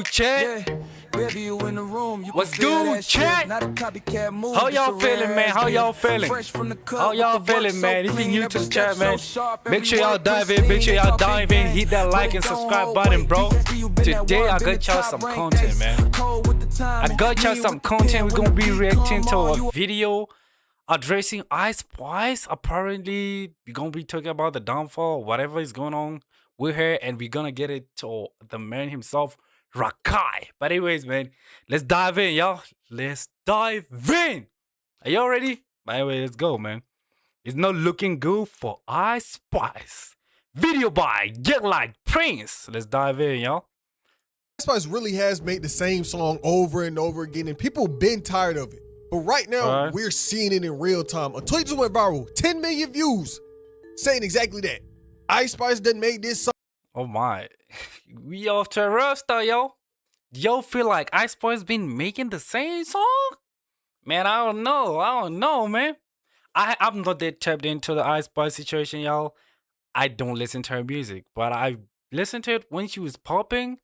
good, chat? What's good, chat? How y'all feeling, man? How y'all feeling? How y'all feeling, man? If you're new to the chat, man, make sure y'all dive in. Make sure y'all dive in. Hit that like and subscribe button, bro. Today I got y'all some content, man. I got y'all some content. We're gonna be reacting to a video addressing Ice Spice. Apparently, we're gonna be talking about the downfall, whatever is going on with her, and we're gonna get it to the man himself, Rakai. But anyways, man, let's dive in, y'all. Let's dive in. Are y'all ready? By the way, let's go, man. It's not looking good for Ice Spice. Video by Get Like Prince. Let's dive in, y'all. Ice Spice really has made the same song over and over again, and people been tired of it. But right now, we're seeing it in real time. A tweet just went viral, 10 million views, saying exactly that. Ice Spice done made this song. Oh my, we off to a rough start, yo. Do y'all feel like Ice Spice been making the same song? Man, I don't know, man. I'm not that tapped into the Ice Spice situation, y'all. I don't listen to her music, but I listened to it when she was popping.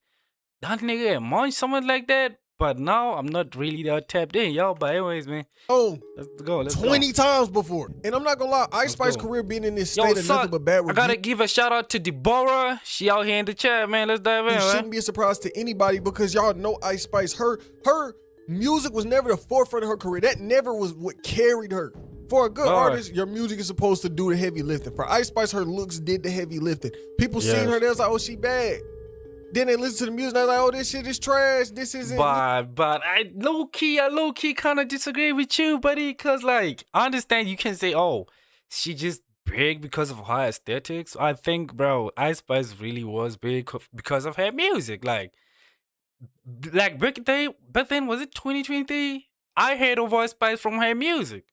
That nigga munch, something like that. But now I'm not really that tapped in, y'all. But anyways, man. Oh, let's go. 20 times before. And I'm not gonna lie, Ice Spice's career being in this state of nothing but bad reviews. I gotta give a shout out to Deborah. She out here in the chat, man. Let's dive in, man. It shouldn't be a surprise to anybody because y'all know Ice Spice. Her music was never the forefront of her career. That never was what carried her. For a good artist, your music is supposed to do the heavy lifting. For Ice Spice, her looks did the heavy lifting. People seeing her, they was like, oh, she bad. Then they listen to the music, they're like, oh, this shit is trash. This isn't. But I low key kind of disagree with you, buddy. Cause like, I understand you can say, oh, she just big because of her aesthetics. I think, bro, Ice Spice really was big because of her music. Like back then, was it 2023? I heard of Ice Spice from her music.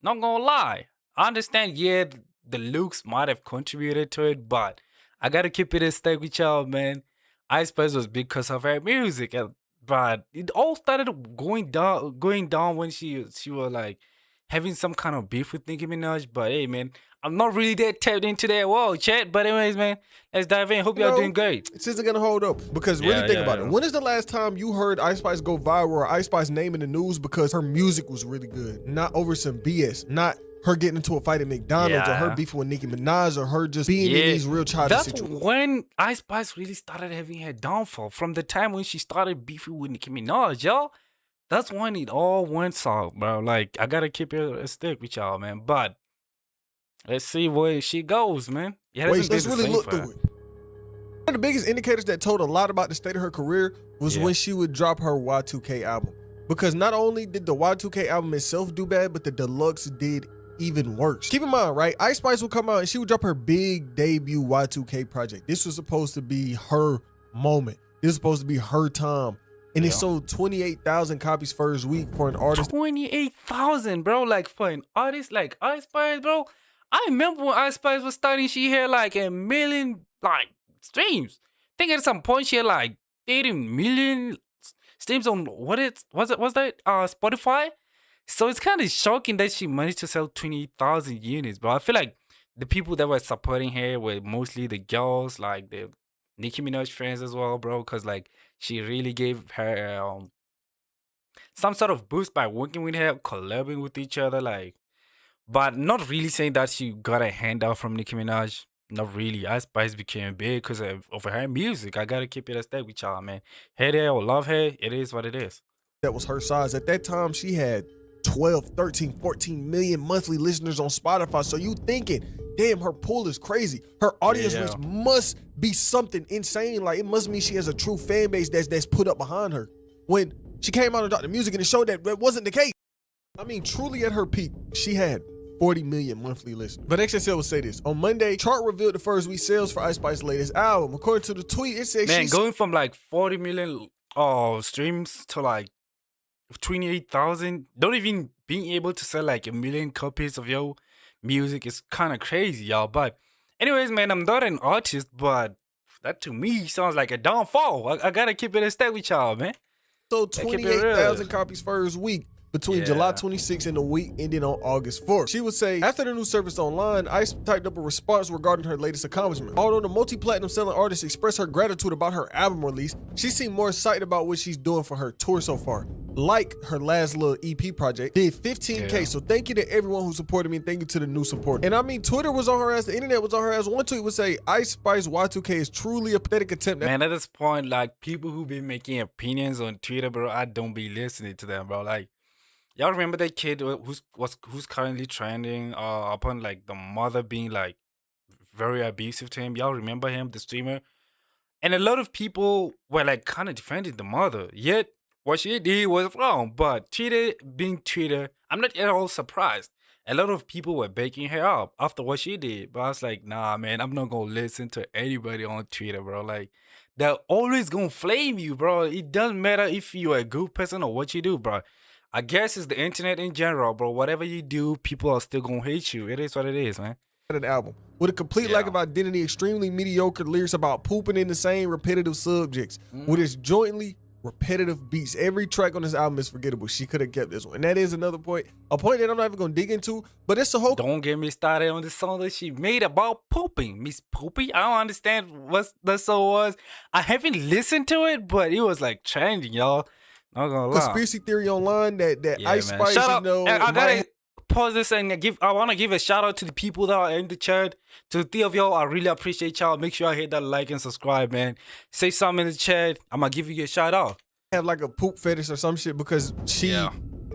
Not gonna lie. I understand, yeah, the looks might have contributed to it, but I gotta keep it a step with y'all, man. Ice Spice was big because of her music, but it all started going down when she was like having some kind of beef with Nicki Minaj. But hey, man, I'm not really that tapped into that world, chat. But anyways, man, let's dive in. Hope y'all doing great. This isn't gonna hold up because really think about it. When is the last time you heard Ice Spice go viral or Ice Spice name in the news because her music was really good, not over some BS, not her getting into a fight at McDonald's or her beefing with Nicki Minaj or her just being in these real childish situations? That's when Ice Spice really started having her downfall. From the time when she started beefing with Nicki Minaj, y'all. That's when it all went south, bro. Like, I gotta keep it a stick with y'all, man. But let's see where she goes, man. Yeah, let's really look through it. One of the biggest indicators that told a lot about the state of her career was when she would drop her Y2K album. Because not only did the Y2K album itself do bad, but the deluxe did even worse. Keep in mind, right? Ice Spice would come out and she would drop her big debut Y2K project. This was supposed to be her moment. This was supposed to be her time. And it sold 28,000 copies first week for an artist. 28,000, bro. Like for an artist like Ice Spice, bro. I remember when Ice Spice was starting, she had like 1 million like streams. I think at some point she had like 80 million streams on what's that? Spotify. So it's kind of shocking that she managed to sell 20,000 units, bro. I feel like the people that were supporting her were mostly the girls, like the Nicki Minaj fans as well, bro. Because like she really gave her some sort of boost by working with her, collabing with each other, like. But not really saying that she got a handout from Nicki Minaj. Not really. Ice Spice became big because of her music. I gotta keep it a step with y'all, man. Hate her or love her, it is what it is. That was her size. At that time, she had 12, 13, 14 million monthly listeners on Spotify. So you thinking, damn, her pull is crazy. Her audience reach must be something insane. Like it must mean she has a true fan base that's put up behind her. When she came out and dropped the music and it showed that wasn't the case. I mean, truly at her peak, she had 40 million monthly listeners. But Xceptional would say this. On Monday, chart revealed the first week sales for Ice Spice's latest album. According to the tweet, it said going from like 40 million streams to like 28,000. Don't even being able to sell like 1 million copies of your music is kind of crazy, y'all. But anyways, man, I'm not an artist, but that to me sounds like a downfall. I gotta keep it a step with y'all, man. So 28,000 copies first week. between July 26th and the week ending on August 4th. She would say, after the new service online, Ice typed up a response regarding her latest accomplishment. Although the multi-platinum selling artist expressed her gratitude about her album release, she seemed more excited about what she's doing for her tour so far. Like her last little EP project, did 15K. So thank you to everyone who supported me. Thank you to the new support. And I mean, Twitter was on her ass. The internet was on her ass. One tweet would say, Ice Spice Y2K is truly a pathetic attempt. Man, at this point, like, people who be making opinions on Twitter, bro, I don't be listening to them, bro. Like, y'all remember that kid who's currently trending upon, like, the mother being, like, very abusive to him? Y'all remember him, the streamer? And a lot of people were, like, kind of defending the mother. Yet, what she did was wrong. But Twitter being Twitter, I'm not at all surprised. A lot of people were backing her up after what she did. But I was like, nah, man, I'm not going to listen to anybody on Twitter, bro. Like, they're always going to flame you, bro. It doesn't matter if you're a good person or what you do, bro. I guess it's the internet in general, bro. Whatever you do, people are still going to hate you. It is what it is, man. An album with a complete lack of identity, extremely mediocre lyrics about pooping in the same repetitive subjects, with its jointly repetitive beats. Every track on this album is forgettable. She could have kept this one. And that is another point, a point that I'm not even going to dig into, but it's a whole... Don't get me started on the song that she made about pooping. Miss Poopy? I don't understand what the song was. I haven't listened to it, but it was like trending, y'all. Not gonna lie. Conspiracy theory online that Ice Spice, shout out, you know... I gotta pause this and I want to give a shout out to the people that are in the chat. To the three of y'all, I really appreciate y'all. Make sure I hit that like and subscribe, man. Say something in the chat. I'm gonna give you a shout out. Have like a poop fetish or some shit because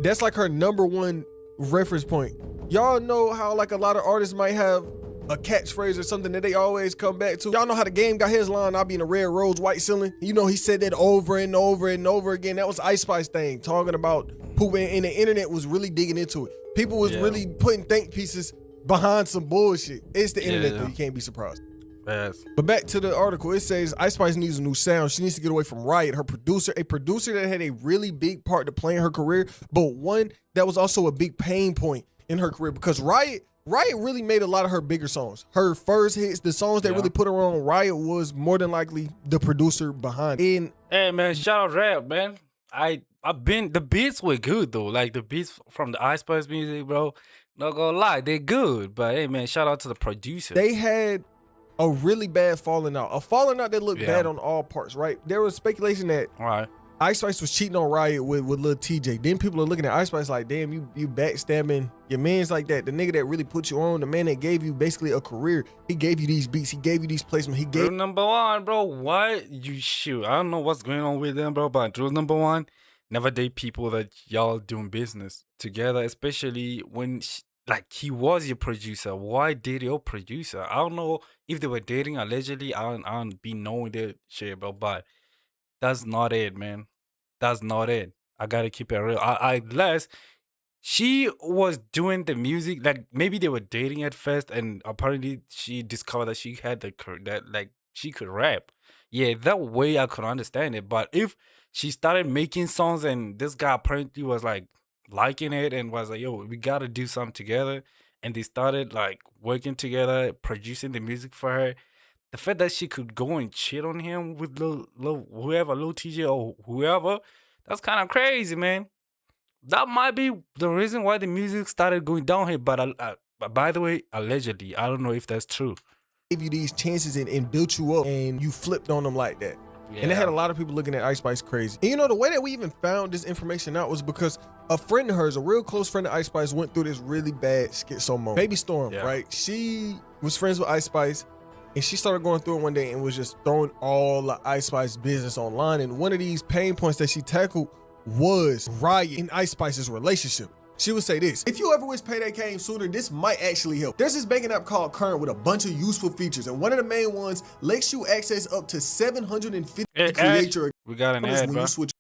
that's like her #1 reference point. Y'all know how like a lot of artists might have a catchphrase or something that they always come back to. Y'all know how the Game got his line, I'll be in a red rose, white ceiling. You know, he said that over and over and over again. That was Ice Spice thing, talking about poop, and the internet was really digging into it. People was really putting think pieces behind some bullshit. It's the internet though, you can't be surprised. Yes. But back to the article, it says Ice Spice needs a new sound. She needs to get away from Riot, her producer, a producer that had a really big part to play in her career, but one that was also a big pain point in her career because Riot really made a lot of her bigger songs. Her first hits, the songs that really put her on Riot, was more than likely the producer behind it. And hey man, shout out rap, man. The beats were good though. Like the beats from the Ice Spice music, bro. Not gonna lie, they're good. But hey man, shout out to the producer. They had a really bad falling out. A falling out that looked bad on all parts, right? There was speculation that Ice Spice was cheating on Riot with Lil TJ. Then people are looking at Ice Spice like, damn, you backstabbing your mans like that. The nigga that really put you on, the man that gave you basically a career. He gave you these beats. He gave you these placements. He gave... Rule number one, bro. Why you shoot? I don't know what's going on with them, bro. But rule number one, never date people that y'all doing business together, especially when... like, he was your producer. Why date your producer? I don't know if they were dating allegedly. I don't be knowing that shit, bro. But that's not it, man. That's not it. I gotta keep it real. Unless she was doing the music, like maybe they were dating at first, and apparently she discovered that she had that like she could rap. Yeah, that way I could understand it. But if she started making songs and this guy apparently was like liking it and was like, yo, we gotta do something together, and they started like working together, producing the music for her, the fact that she could go and cheat on him with Lil TJ or whoever, that's kind of crazy, man. That might be the reason why the music started going downhill. But by the way, allegedly, I don't know if that's true. Give you these chances and built you up, and you flipped on them like that. And they had a lot of people looking at Ice Spice crazy. And you know, the way that we even found this information out was because a friend of hers, a real close friend of Ice Spice, went through this really bad schizo moment. Baby Storm, right? She was friends with Ice Spice, and she started going through it one day and was just throwing all the Ice Spice business online. And one of these pain points that she tackled was Riot and Ice Spice's relationship. She would say this: if you ever wish payday came sooner, this might actually help. There's this banking app called Current with a bunch of useful features, and one of the main ones lets you access up to 750 create your... We got an ad, when bro. you switch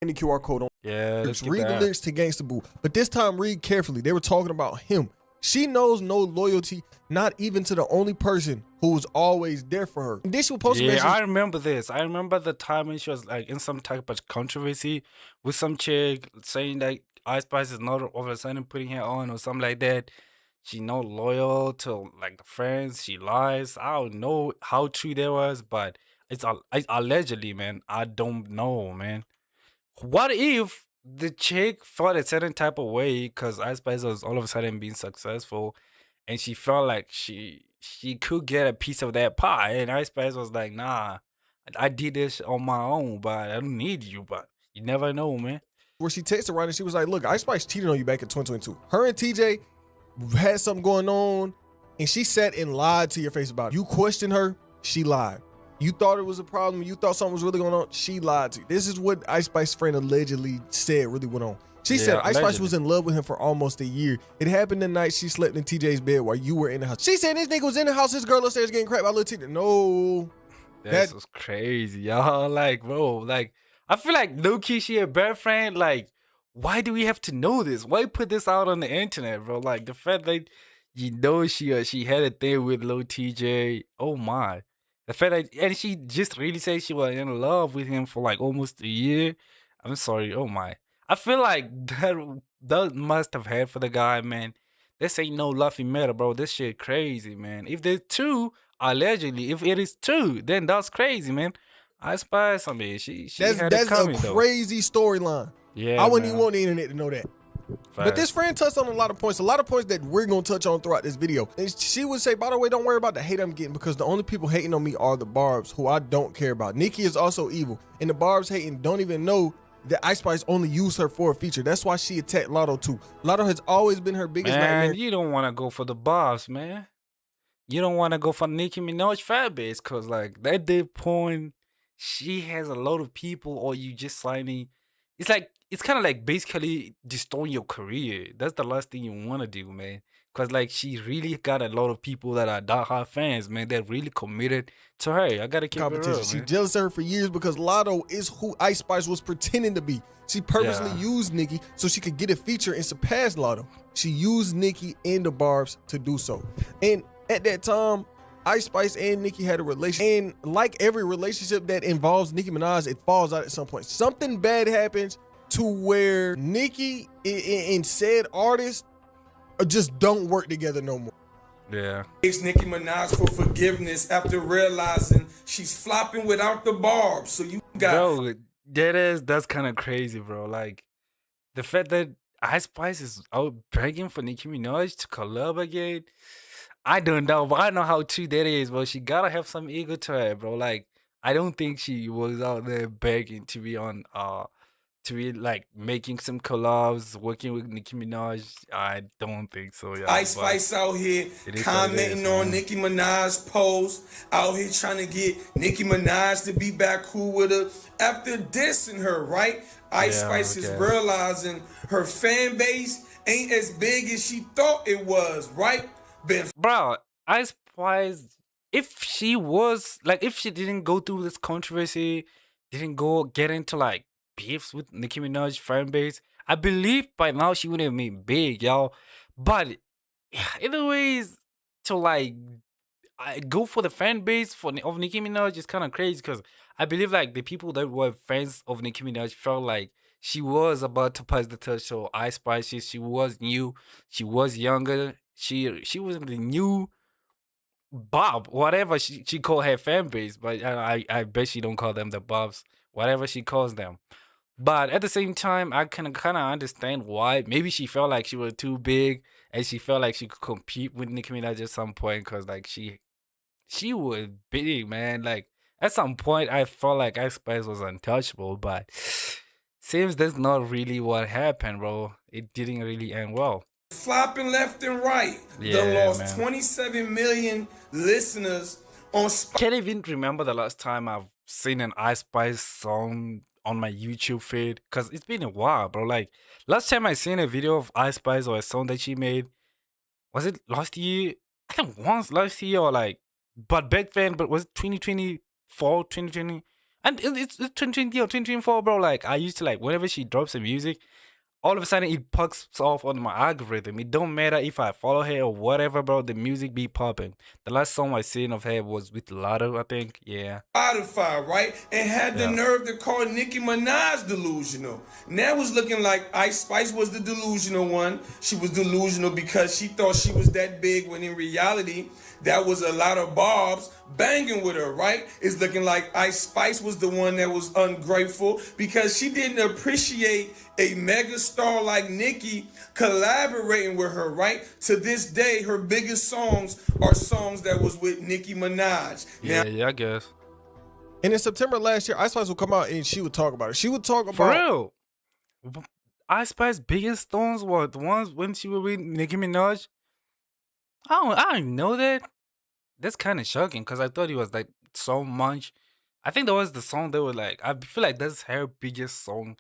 the QR code on. Let's read the lyrics to Gangsta Boo, but this time read carefully. They were talking about him. She knows no loyalty, not even to the only person who was always there for her. And this was supposed to mention... I remember this. I remember the time when she was like in some type of controversy with some chick saying that Ice Spice is not all of a sudden putting her on or something like that. She not loyal to like the friends. She lies. I don't know how true that was, but it's allegedly, man. I don't know, man. What if the chick felt a certain type of way because Ice Spice was all of a sudden being successful, and she felt like she could get a piece of that pie. And Ice Spice was like, "Nah, I did this on my own, but I don't need you." But you never know, man. Where she texted Rodney, she was like, "Look, Ice Spice cheated on you back in 2022. Her and TJ had something going on, and she sat and lied to your face about it. You questioned her, she lied. You thought it was a problem, you thought something was really going on, she lied to you. This is what Ice Spice's friend allegedly said really went on. She said Ice Spice was in love with him for almost a year. It happened the night she slept in TJ's bed while you were in the house. She said this nigga was in the house, his girl upstairs getting crap by little TJ. No. That's was crazy, y'all. Like, bro, like, I feel like low-key she a bad friend. Like, why do we have to know this? Why put this out on the internet, bro? Like, the fact that she had a thing with Lil TJ. Oh my. The fact that, and she just really said she was in love with him for like almost a year. I'm sorry. Oh my. I feel like that must have had for the guy, man. This ain't no Luffy matter, bro. This shit crazy, man. If there's two, allegedly, if it is two, then that's crazy, man. I Spice, I mean, she had it coming, a crazy storyline. Yeah, I wouldn't even want the internet to know that. But this friend touched on a lot of points that we're gonna touch on throughout this video. And she would say, by the way, don't worry about the hate I'm getting because the only people hating on me are the Barbs, who I don't care about. Nicki is also evil, and the Barbs hating don't even know that Ice Spice only used her for a feature. That's why she attacked Lotto too. Lotto has always been her biggest nightmare. You don't want to go for the Barbs, man. You don't want to go for Nicki Minaj fan base because, like, that did point, she has a lot of people, or you just signing. It's like, it's kind of like basically destroying your career. That's the last thing you want to do, man. Because, like, she really got a lot of people that are diehard fans, man, that really committed to her. I got to keep it real, She jealous of her for years because Lotto is who Ice Spice was pretending to be. She purposely used Nicki so she could get a feature and surpass Lotto. She used Nicki and the Barbs to do so. And at that time, Ice Spice and Nicki had a relationship. And like every relationship that involves Nicki Minaj, it falls out at some point. Something bad happens to where Nicki and said artist just don't work together no more. Yeah. Asked Nicki Minaj for forgiveness after realizing she's flopping without the Barbs. So you got... Bro, that's kind of crazy, bro. Like, the fact that Ice Spice is out begging for Nicki Minaj to collab again, I don't know, but I know how true that is, bro. She gotta have some ego to her, bro. Like, I don't think she was out there begging to be on, to be like making some collabs, working with Nicki Minaj. I don't think so, yeah. Ice Spice out here commenting on Nicki Minaj's post, out here trying to get Nicki Minaj to be back cool with her after dissing her, right? Ice Spice is realizing her fan base ain't as big as she thought it was, right? Bro, Ice Spice, if she was, like, if she didn't go through this controversy, didn't go get into, like, beefs with Nicki Minaj fan base, I believe by now she would have made big, y'all. But either ways, to like go for the fan base of Nicki Minaj is kind of crazy because I believe like the people that were fans of Nicki Minaj felt like she was about to pass the touch. So Ice Spice, she was new, she was younger, she was the new Bob, whatever she called her fan base, but I bet she don't call them the Bobs, whatever she calls them. But at the same time, I can kind of understand why. Maybe she felt like she was too big, and she felt like she could compete with Nicki Minaj at some point, because like she was big, man. Like at some point, I felt like Ice Spice was untouchable, but seems that's not really what happened, bro. It didn't really end well. Flopping left and right. They lost 27 million listeners on Spotify. Can't even remember the last time I've seen an Ice Spice song on my YouTube feed, because it's been a while, bro. Like last time I seen a video of Ice Spice or a song that she made, was it last year? I think once last year, or like, but back then, but was it 2024, 2020? And it's 2020 or 2024, bro. Like I used to, like, whenever she drops some music, all of a sudden it pops off on my algorithm. It don't matter if I follow her or whatever, bro. The music be popping. The last song I seen of her was with Lotto, I think. Yeah. Spotify, right? And had the nerve to call Nicki Minaj delusional. And that was looking like Ice Spice was the delusional one. She was delusional because she thought she was that big when in reality, that was a lot of barbs banging with her, right? It's looking like Ice Spice was the one that was ungrateful because she didn't appreciate a megastar like Nicki collaborating with her, right? To this day, her biggest songs are songs that was with Nicki Minaj. Yeah, I guess. And in September last year, Ice Spice would come out and she would talk about it. She would talk about... For real? Ice Spice's biggest songs were the ones when she was with Nicki Minaj? I didn't know that. That's kind of shocking because I thought it was like so much. I think that was the song they were like, I feel like that's her biggest song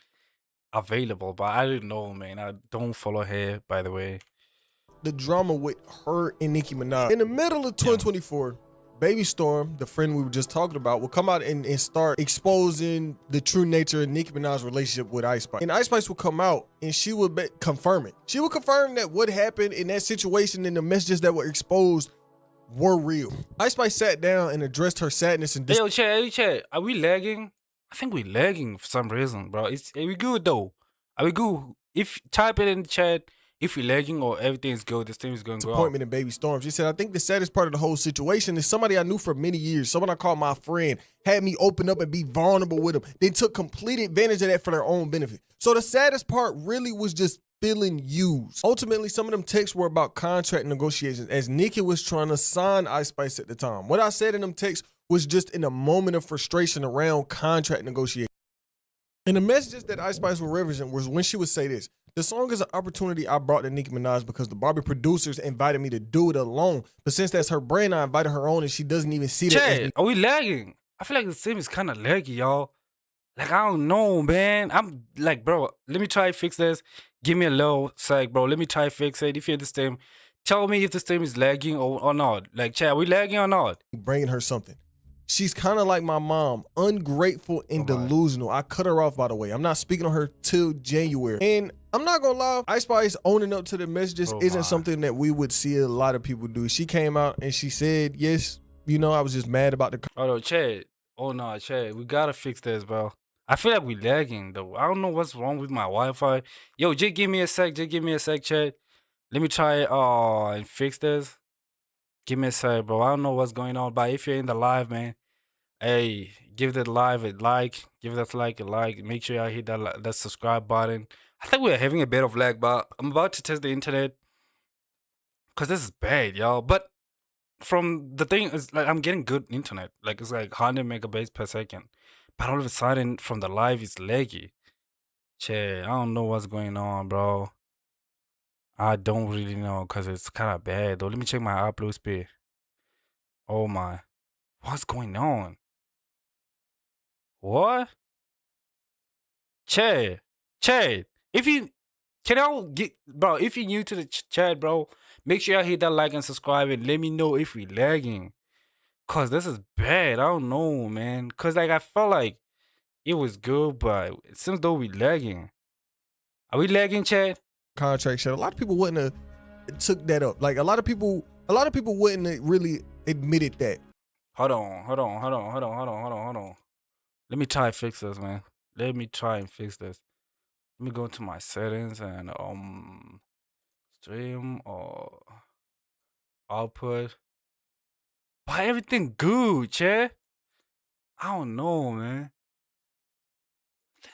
available, but I didn't know, man. I don't follow her, by the way. The drama with her and Nicki Minaj. In the middle of 2024, Baby Storm, the friend we were just talking about, will come out and start exposing the true nature of Nicki Minaj's relationship with Ice Spice. And Ice Spice will come out and she would confirm it. She would confirm that what happened in that situation and the messages that were exposed were real. Ice Spice sat down and addressed her sadness and... Hey, chat, are we lagging? I think we're lagging for some reason, bro. Are we good though? Are we good? If type it in the chat if we're lagging or everything's good, this thing is going to go. Disappointment in Baby Storm. She said, I think the saddest part of the whole situation is somebody I knew for many years, someone I called my friend, had me open up and be vulnerable with them. They took complete advantage of that for their own benefit. So the saddest part really was just feeling used. Ultimately, some of them texts were about contract negotiations as Nicki was trying to sign Ice Spice at the time. What I said in them texts was just in a moment of frustration around contract negotiations. And the messages that Ice Spice was referencing was when she would say this: the song is an opportunity I brought to Nicki Minaj because the Barbie producers invited me to do it alone. But since that's her brand, I invited her on and she doesn't even see that. Chat, are we lagging? I feel like the sim is kind of laggy, y'all. Like, I don't know, man. I'm like, bro, let me try to fix this. Give me a little sec, bro. Let me try to fix it. If you're the stream, tell me if the stream is lagging or not. Like, chat, are we lagging or not? Bringing her something. She's kind of like my mom, ungrateful and delusional. I cut her off, by the way. I'm not speaking on her till January. And I'm not gonna lie, Ice Spice owning up to the messages isn't something that we would see a lot of people do. She came out and she said, yes, you know, I was just mad about the... Oh, no, Chad. Oh, no, Chad. We gotta fix this, bro. I feel like we lagging, though. I don't know what's wrong with my Wi-Fi. Yo, just give me a sec. Just give me a sec, Chad. Let me try and fix this. Give me a sec, bro. I don't know what's going on, but if you're in the live, man, hey, give that live a like. Give that like a like. Make sure y'all hit that subscribe button. I think we're having a bit of lag, but I'm about to test the internet because this is bad, y'all. But from the thing is, like, I'm getting good internet. Like, it's like 100 megabytes per second. But all of a sudden, from the live, it's laggy. Che, I don't know what's going on, bro. I don't really know because it's kind of bad, though. Let me check my upload speed. Oh, my. What's going on? What? Che, if you... Can I get... Bro, if you're new to the chat, bro, make sure y'all hit that like and subscribe and let me know if we lagging. Because this is bad. I don't know, man. Because, like, I felt like it was good, but it seems though we lagging. Are we lagging, Chad? Contract shit. A lot of people wouldn't have took that up. Like, a lot of people wouldn't have really admitted that. Hold on. Let me try and fix this, man. Let me try and fix this. Let me go to my settings and stream or output. But everything good, Chad. I don't know, man.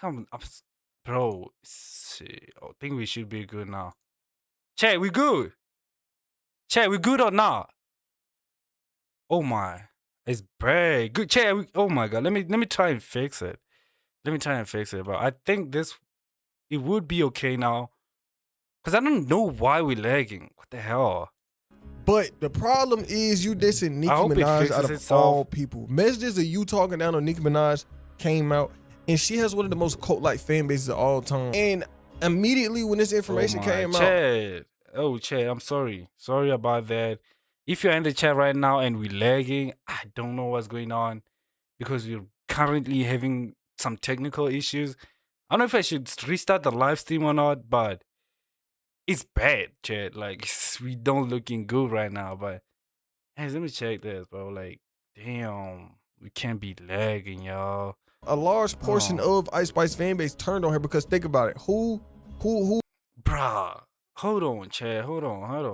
I think bro. Shit. I think we should be good now. Chad, we good? Chad, we good or not? Oh my, it's bad. Good, Chad. Oh my God. Let me try and fix it. But I think it would be okay now. Cause I don't know why we're lagging. What the hell? But the problem is you dissing Nicki Minaj out of all people. Messages of you talking down on Nicki Minaj came out, and she has one of the most cult-like fan bases of all time. And immediately when this information came out... Chad, I'm sorry. Sorry about that. If you're in the chat right now and we're lagging, I don't know what's going on because we're currently having some technical issues. I don't know if I should restart the live stream or not, but it's bad, chat. Like, we don't looking good right now. But hey, let me check this, bro. Like, damn, we can't be lagging, y'all. A large portion of Ice Spice fan base turned on her because think about it. Who? Bruh, hold on, chat. Hold on.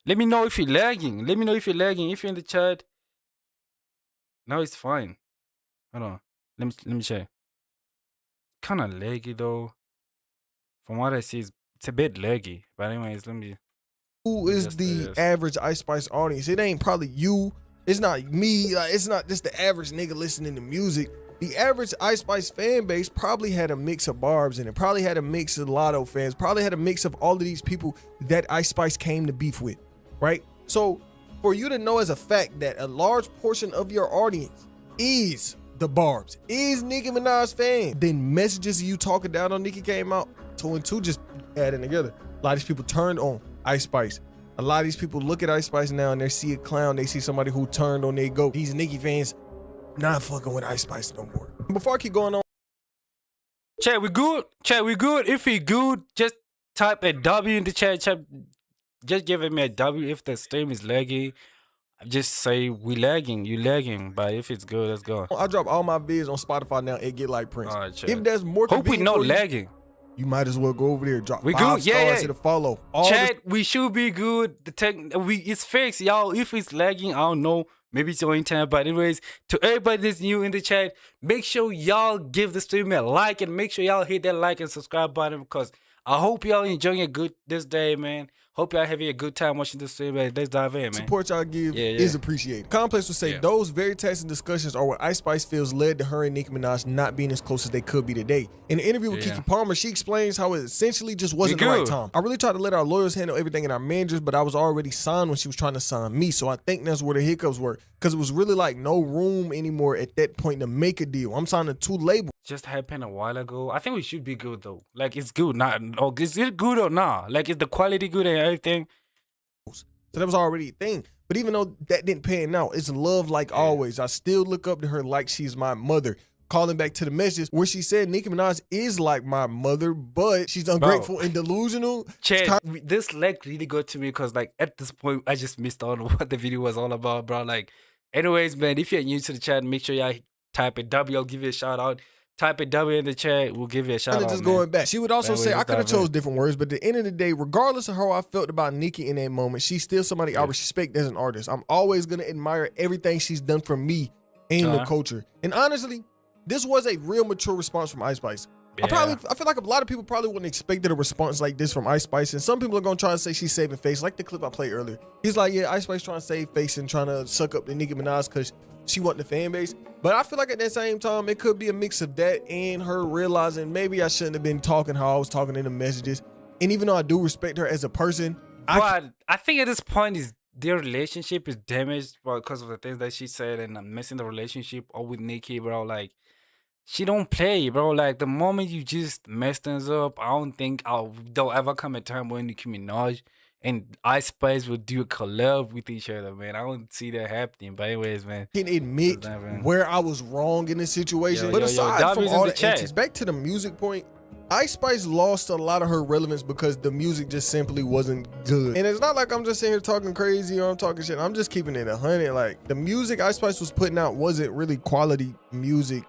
Let me know if you're lagging. Let me know if you're lagging. If you're in the chat. No, it's fine. Hold on. Let me check. Kind of laggy though. From what I see, it's a bit laggy. But anyways, let me. Who is the average Ice Spice audience? It ain't probably you. It's not me. Like, it's not just the average nigga listening to music. The average Ice Spice fan base probably had a mix of Barbs in it. Probably had a mix of Lotto fans. Probably had a mix of all of these people that Ice Spice came to beef with, right? So for you to know as a fact that a large portion of your audience is the Barbs, is Nicki Minaj fan, then messages of you talking down on Nicki came out. 2 and 2 just adding together. A lot of these people turned on Ice Spice. A lot of these people look at Ice Spice now and they see a clown. They see somebody who turned on their goat. These Nicki fans not fucking with Ice Spice no more. Before I keep going on, chat, we good? Chat, we good? If we good, just type a W in the chat. Just give me a W if the stream is laggy. Just say we lagging, you lagging. But if it's good, let's go. I drop all my vids on Spotify now. It get like Prince. Right, if there's more, hope we not lagging. You might as well go over there. Drop we 5 good? stars to follow. Chat, we should be good. It's fixed, y'all. If it's lagging, I don't know. Maybe it's your internet. But anyways, to everybody that's new in the chat, make sure y'all give the stream a like and make sure y'all hit that like and subscribe button because I hope y'all enjoying it good this day, man. Hope y'all having a good time watching this stream, man. Let's dive in, man. Support y'all give is appreciated. Complex would say those very tasting discussions are what Ice Spice feels led to her and Nicki Minaj not being as close as they could be today. In an interview with Keke Palmer, she explains how it essentially just wasn't the right time. I really tried to let our lawyers handle everything and our managers, but I was already signed when she was trying to sign me. So I think that's where the hiccups were because it was really like no room anymore at that point to make a deal. I'm signing 2 labels. Just happened a while ago. I think we should be good though. Like it's good, is it good or not? Like is the quality good and everything? So that was already a thing. But even though that didn't pan out, it's love like always. I still look up to her like she's my mother. Calling back to the message where she said Nicki Minaj is like my mother, but she's ungrateful and delusional. Chad, this leg really got to me because like at this point, I just missed on what the video was all about, bro. Like, anyways, man, if you're new to the chat, make sure y'all type a W. I'll give you a shout out. Type a W in the chat. We'll give you a shout out. Just going back. She would also say, I could have chose different words, but at the end of the day, regardless of how I felt about Nicki in that moment, she's still somebody I respect as an artist. I'm always going to admire everything she's done for me and the culture. And honestly, this was a real mature response from Ice Spice. I feel like a lot of people probably wouldn't expected a response like this from Ice Spice. And some people are going to try to say she's saving face, like the clip I played earlier. He's like, yeah, Ice Spice trying to save face and trying to suck up the Nicki Minaj because she want the fan base. But I feel like at that same time, it could be a mix of that and her realizing maybe I shouldn't have been talking how I was talking in the messages. And even though I do respect her as a person, I think at this point is their relationship is damaged because of the things that she said and I'm messing the relationship up with Nicki, bro. Like, she don't play, bro. Like, the moment you just mess things up, I don't think there'll ever come a time when Nicki Minaj and Ice Spice will do a collab with each other, man. I don't see that happening. But anyways, man. I can admit where I was wrong in this situation. But aside from all the antics, back to the music point, Ice Spice lost a lot of her relevance because the music just simply wasn't good. And it's not like I'm just sitting here talking crazy or I'm talking shit. I'm just keeping it 100. Like, the music Ice Spice was putting out wasn't really quality music.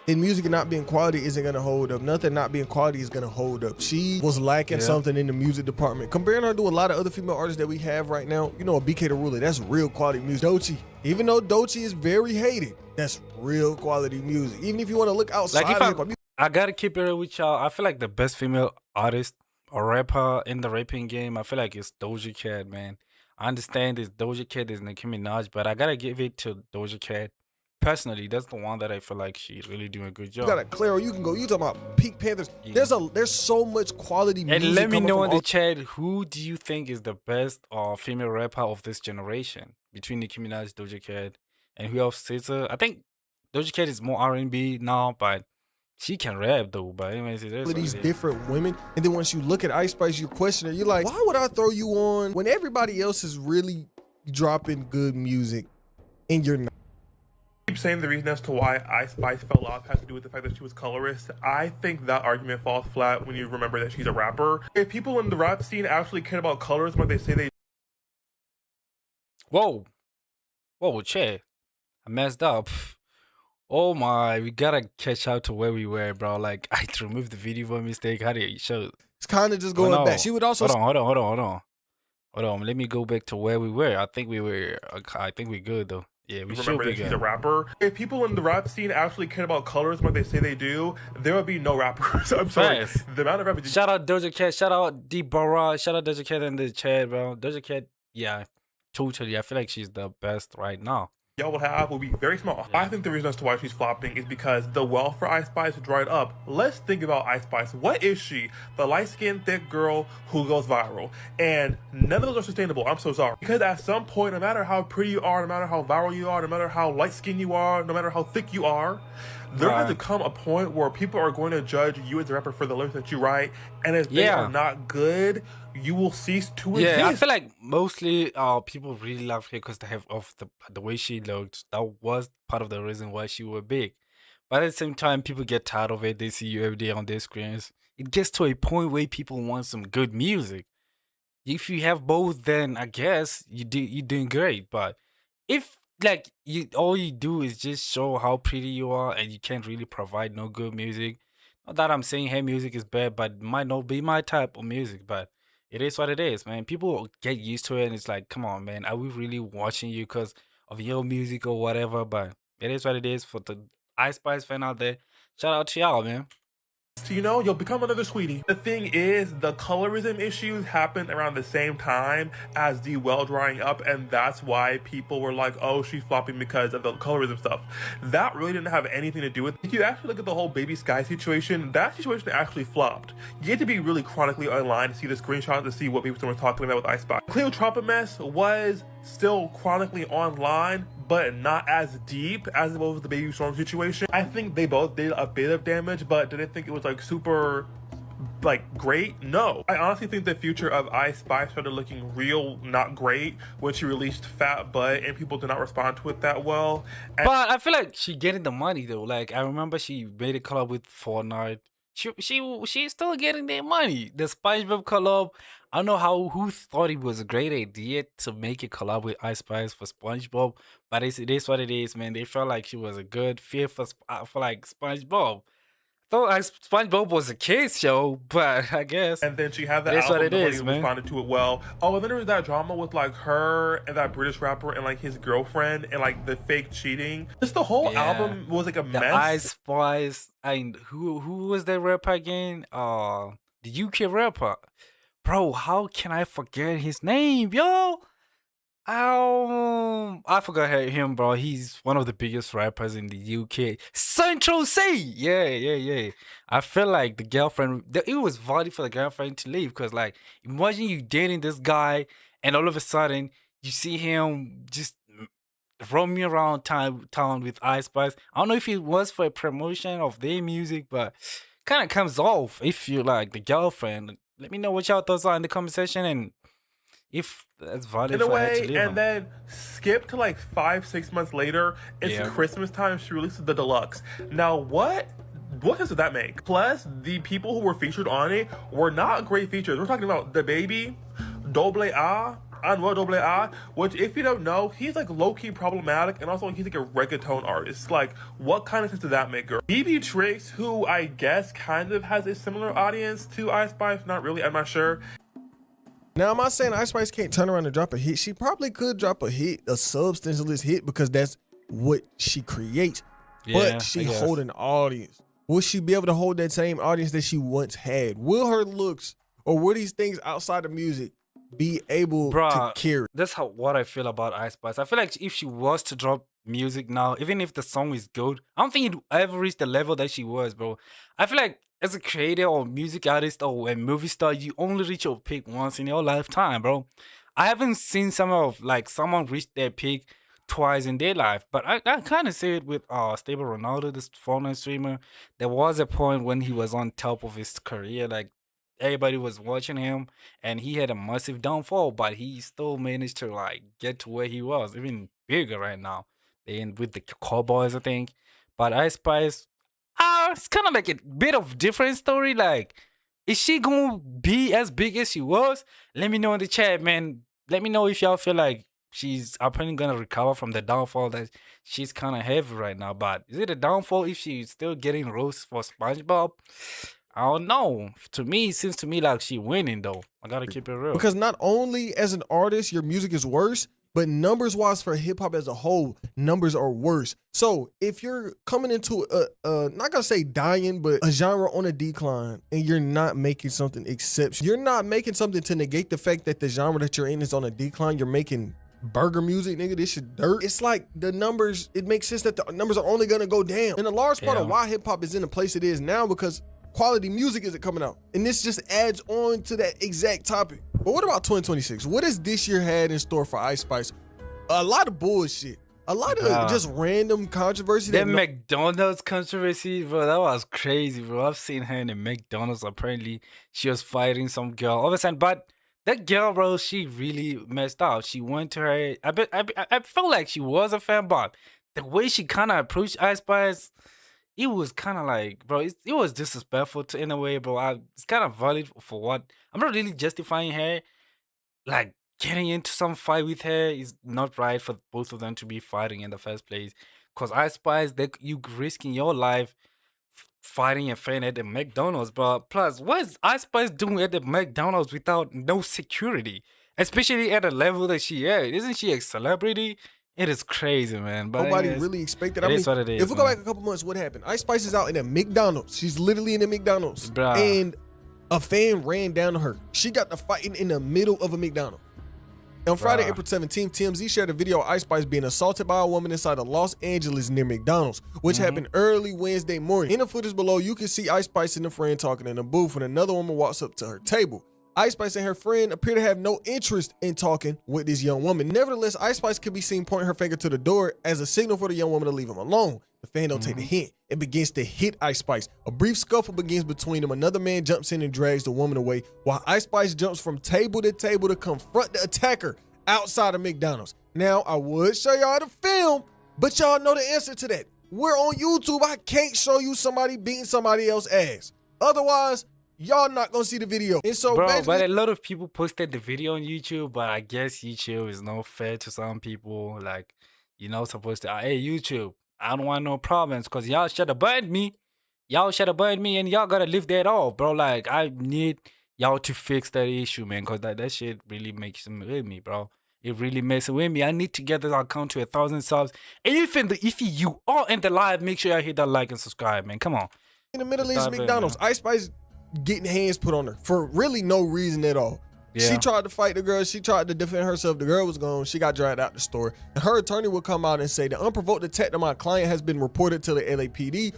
And music not being quality isn't gonna hold up. Nothing not being quality is gonna hold up. She was lacking something in the music department. Comparing her to a lot of other female artists that we have right now, you know, a BK the Ruler, that's real quality music. Doechii, even though Doechii is very hated, that's real quality music. Even if you want to look outside of hip-hop music. I gotta keep it real with y'all. I feel like the best female artist or rapper in the rapping game, I feel like it's Doja Cat, man. I understand there's Doja Cat, there's Nicki Minaj, but I gotta give it to Doja Cat. Personally, that's the one that I feel like she's really doing a good job. You got a Claro, you can go. You talking about Pink Panthers? There's so much quality music. And let me know in the chat, who do you think is the best female rapper of this generation between Nicki Minaj, Doja Cat, and who else sits her? I think Doja Cat is more R&B now, but she can rap though. But anyways, these different women, and then once you look at Ice Spice, you question her. You're like, why would I throw you on when everybody else is really dropping good music and you're not? keep saying the reason as to why Ice Spice fell off has to do with the fact that she was colorist. I think that argument falls flat when you remember that she's a rapper. If people in the rap scene actually care about colorism when they say they... Whoa. Whoa, Che. I messed up. Oh my, we gotta catch up to where we were, bro. Like, I removed the video by mistake. How do you show? It's kind of just going back. She would also... Hold on. Let me go back to where we were. I think we're good, though. Yeah, we should be that she's a rapper. If people in the rap scene actually care about colorism when they say they do, there would be no rappers. I'm sorry. The amount of rappers... Shout out Doja Cat. Shout out D Barra. Shout out Doja Cat in the chat, bro. Doja Cat, yeah, totally. I feel like she's the best right now. Y'all will have will be very small. Yeah. I think the reason as to why she's flopping is because the well for Ice Spice dried up. Let's think about Ice Spice. What is she? The light-skinned, thick girl who goes viral. And none of those are sustainable. I'm so sorry. Because at some point, no matter how pretty you are, no matter how viral you are, no matter how light-skinned you are, no matter how thick you are, there has to come a point where people are going to judge you as a rapper for the lyrics that you write. And if they are not good, you will cease to exist. Yeah, I feel like mostly people really love her because they have of the way she looked. That was part of the reason why she was big. But at the same time, people get tired of it. They see you every day on their screens. It gets to a point where people want some good music. If you have both, then I guess you're doing great. But if like all you do is just show how pretty you are and you can't really provide no good music. Not that I'm saying hey music is bad, but it might not be my type of music, but it is what it is, man. People get used to it and it's like, come on, man, are we really watching you because of your music or whatever? But it is what it is. For the Ice Spice fan out there, shout out to y'all, man. You know, you'll become another sweetie. The thing is, the colorism issues happened around the same time as the well drying up, and that's why people were like, oh, she's flopping because of the colorism stuff. That really didn't have anything to do with it. If you actually look at the whole Baby Sky situation, that situation actually flopped. You had to be really chronically online to see the screenshot to see what people were talking about with Ice Spice. Cleopatra mess was still chronically online, but not as deep as it was with the Baby Storm situation. I think they both did a bit of damage, but did I think it was like super like great? No. I honestly think the future of Ice Spice started looking real not great when she released Fat Butt and people did not respond to it that well. And but I feel like she getting the money though. Like I remember she made a collab with Fortnite. She's still getting their money. The SpongeBob collab, I don't know who thought it was a great idea to make a collab with Ice Spice for SpongeBob, but it is what it is, man. They felt like she was a good fit for like SpongeBob. Thought SpongeBob was a kids show, but I guess. And then she had that album, nobody responded to it well. Oh, and then there was that drama with like her and that British rapper and like his girlfriend and like the fake cheating. Just the whole album was like a mess. Ice Spice and who was that rapper again? The UK rapper. Bro, how can I forget his name, yo? I forgot him, bro. He's one of the biggest rappers in the UK. Central C. Yeah. I feel like the girlfriend, it was valid for the girlfriend to leave because, like, imagine you dating this guy and all of a sudden you see him just roaming around town with Ice Spice. I don't know if it was for a promotion of their music, but kind of comes off if you like the girlfriend. Let me know what y'all thoughts are in the comment section and if that's valid in a way, and then skip to like 5-6 months later. It's Christmas time. She releases the deluxe. Now, what sense did that make? Plus, the people who were featured on it were not great features. We're talking about the baby, Double A, Anwar Double A, which if you don't know, he's like low-key problematic, and also he's like a reggaeton artist. Like, what kind of sense did that make, girl? BB Tricks, who I guess kind of has a similar audience to Ice Spice, not really, I'm not sure. Now, I'm not saying Ice Spice can't turn around and drop a hit. She probably could drop a hit, a substantialist hit, because that's what she creates. But she hold an audience. Will she be able to hold that same audience that she once had? Will her looks or will these things outside of music be able to carry? That's what I feel about Ice Spice. I feel like if she was to drop music now, even if the song is good, I don't think it ever reached the level that she was, bro. I feel like as a creator or music artist or a movie star, you only reach your peak once in your lifetime, bro. I haven't seen someone reach their peak twice in their life, but I kind of see it with Stable Ronaldo, this foreign streamer. There was a point when he was on top of his career, like everybody was watching him, and he had a massive downfall, but he still managed to like get to where he was, even bigger right now. and with the Cowboys, I think. But Ice Spice, it's kind of like a bit of different story. Like, is she gonna be as big as she was? Let me know in the chat, man. Let me know if y'all feel like she's apparently gonna recover from the downfall that she's kind of heavy right now. But is it a downfall if she's still getting roasts for SpongeBob? I don't know. To me, it seems to me like she winning though. I gotta keep it real. Because not only as an artist, your music is worse, but numbers wise for hip hop as a whole, numbers are worse. So if you're coming into not gonna say dying, but a genre on a decline, and you're not making something exceptional, you're not making something to negate the fact that the genre that you're in is on a decline. You're making burger music, nigga. This shit dirt. It's like the numbers. It makes sense that the numbers are only gonna go down. And a large part of why hip hop is in the place it is now because quality music isn't coming out. And this just adds on to that exact topic. But what about 2026? What has this year had in store for Ice Spice? A lot of bullshit. A lot of just random controversy. That McDonald's controversy, bro, that was crazy, bro. I've seen her in the McDonald's. Apparently, she was fighting some girl. All of a sudden, but that girl, bro, she really messed up. She went to her. I felt like she was a fan, but the way she kind of approached Ice Spice, it was kind of like, bro, it was disrespectful to, in a way, bro. It's kind of valid for what. I'm not really justifying her. Like, getting into some fight with her is not right for both of them to be fighting in the first place. Because Ice Spice, you risking your life fighting a fan at the McDonald's, bro. Plus, what is Ice Spice doing at the McDonald's without no security? Especially at a level that she at. Isn't she a celebrity? It is crazy, man. But nobody really expected. I mean, what it is, if we go back a couple months, what happened? Ice Spice is out in a McDonald's. She's literally in a McDonald's. Bruh. And a fan ran down to her. She got the fighting in the middle of a McDonald's. On Friday, April 17th, TMZ shared a video of Ice Spice being assaulted by a woman inside of Los Angeles near McDonald's, which happened early Wednesday morning. In the footage below, you can see Ice Spice and a friend talking in a booth when another woman walks up to her table. Ice Spice and her friend appear to have no interest in talking with this young woman. Nevertheless, Ice Spice could be seen pointing her finger to the door as a signal for the young woman to leave him alone. The fan don't take the hint and begins to hit Ice Spice. A brief scuffle begins between them. Another man jumps in and drags the woman away, while Ice Spice jumps from table to table to confront the attacker outside of McDonald's. Now, I would show y'all the film, but y'all know the answer to that. We're on YouTube. I can't show you somebody beating somebody else's ass. Otherwise, y'all not gonna see the video. And so, bro, but a lot of people posted the video on YouTube, but I guess YouTube is not fair to some people. Like, you're not supposed to, hey, YouTube, I don't want no problems because y'all should have banned me. Y'all should have banned me and y'all gotta live that off, bro. Like, I need y'all to fix that issue, man, because that shit really makes me, bro. It really messes with me. I need to get this account to 1,000 subs. And if you are in the live, make sure y'all hit that like and subscribe, man. Come on. In the Middle East McDonald's, Ice Spice getting hands put on her for really no reason at all. Yeah. She tried to fight the girl. She tried to defend herself. The girl was gone. She got dragged out the store. And her attorney will come out and say the unprovoked attack on my client has been reported to the LAPD,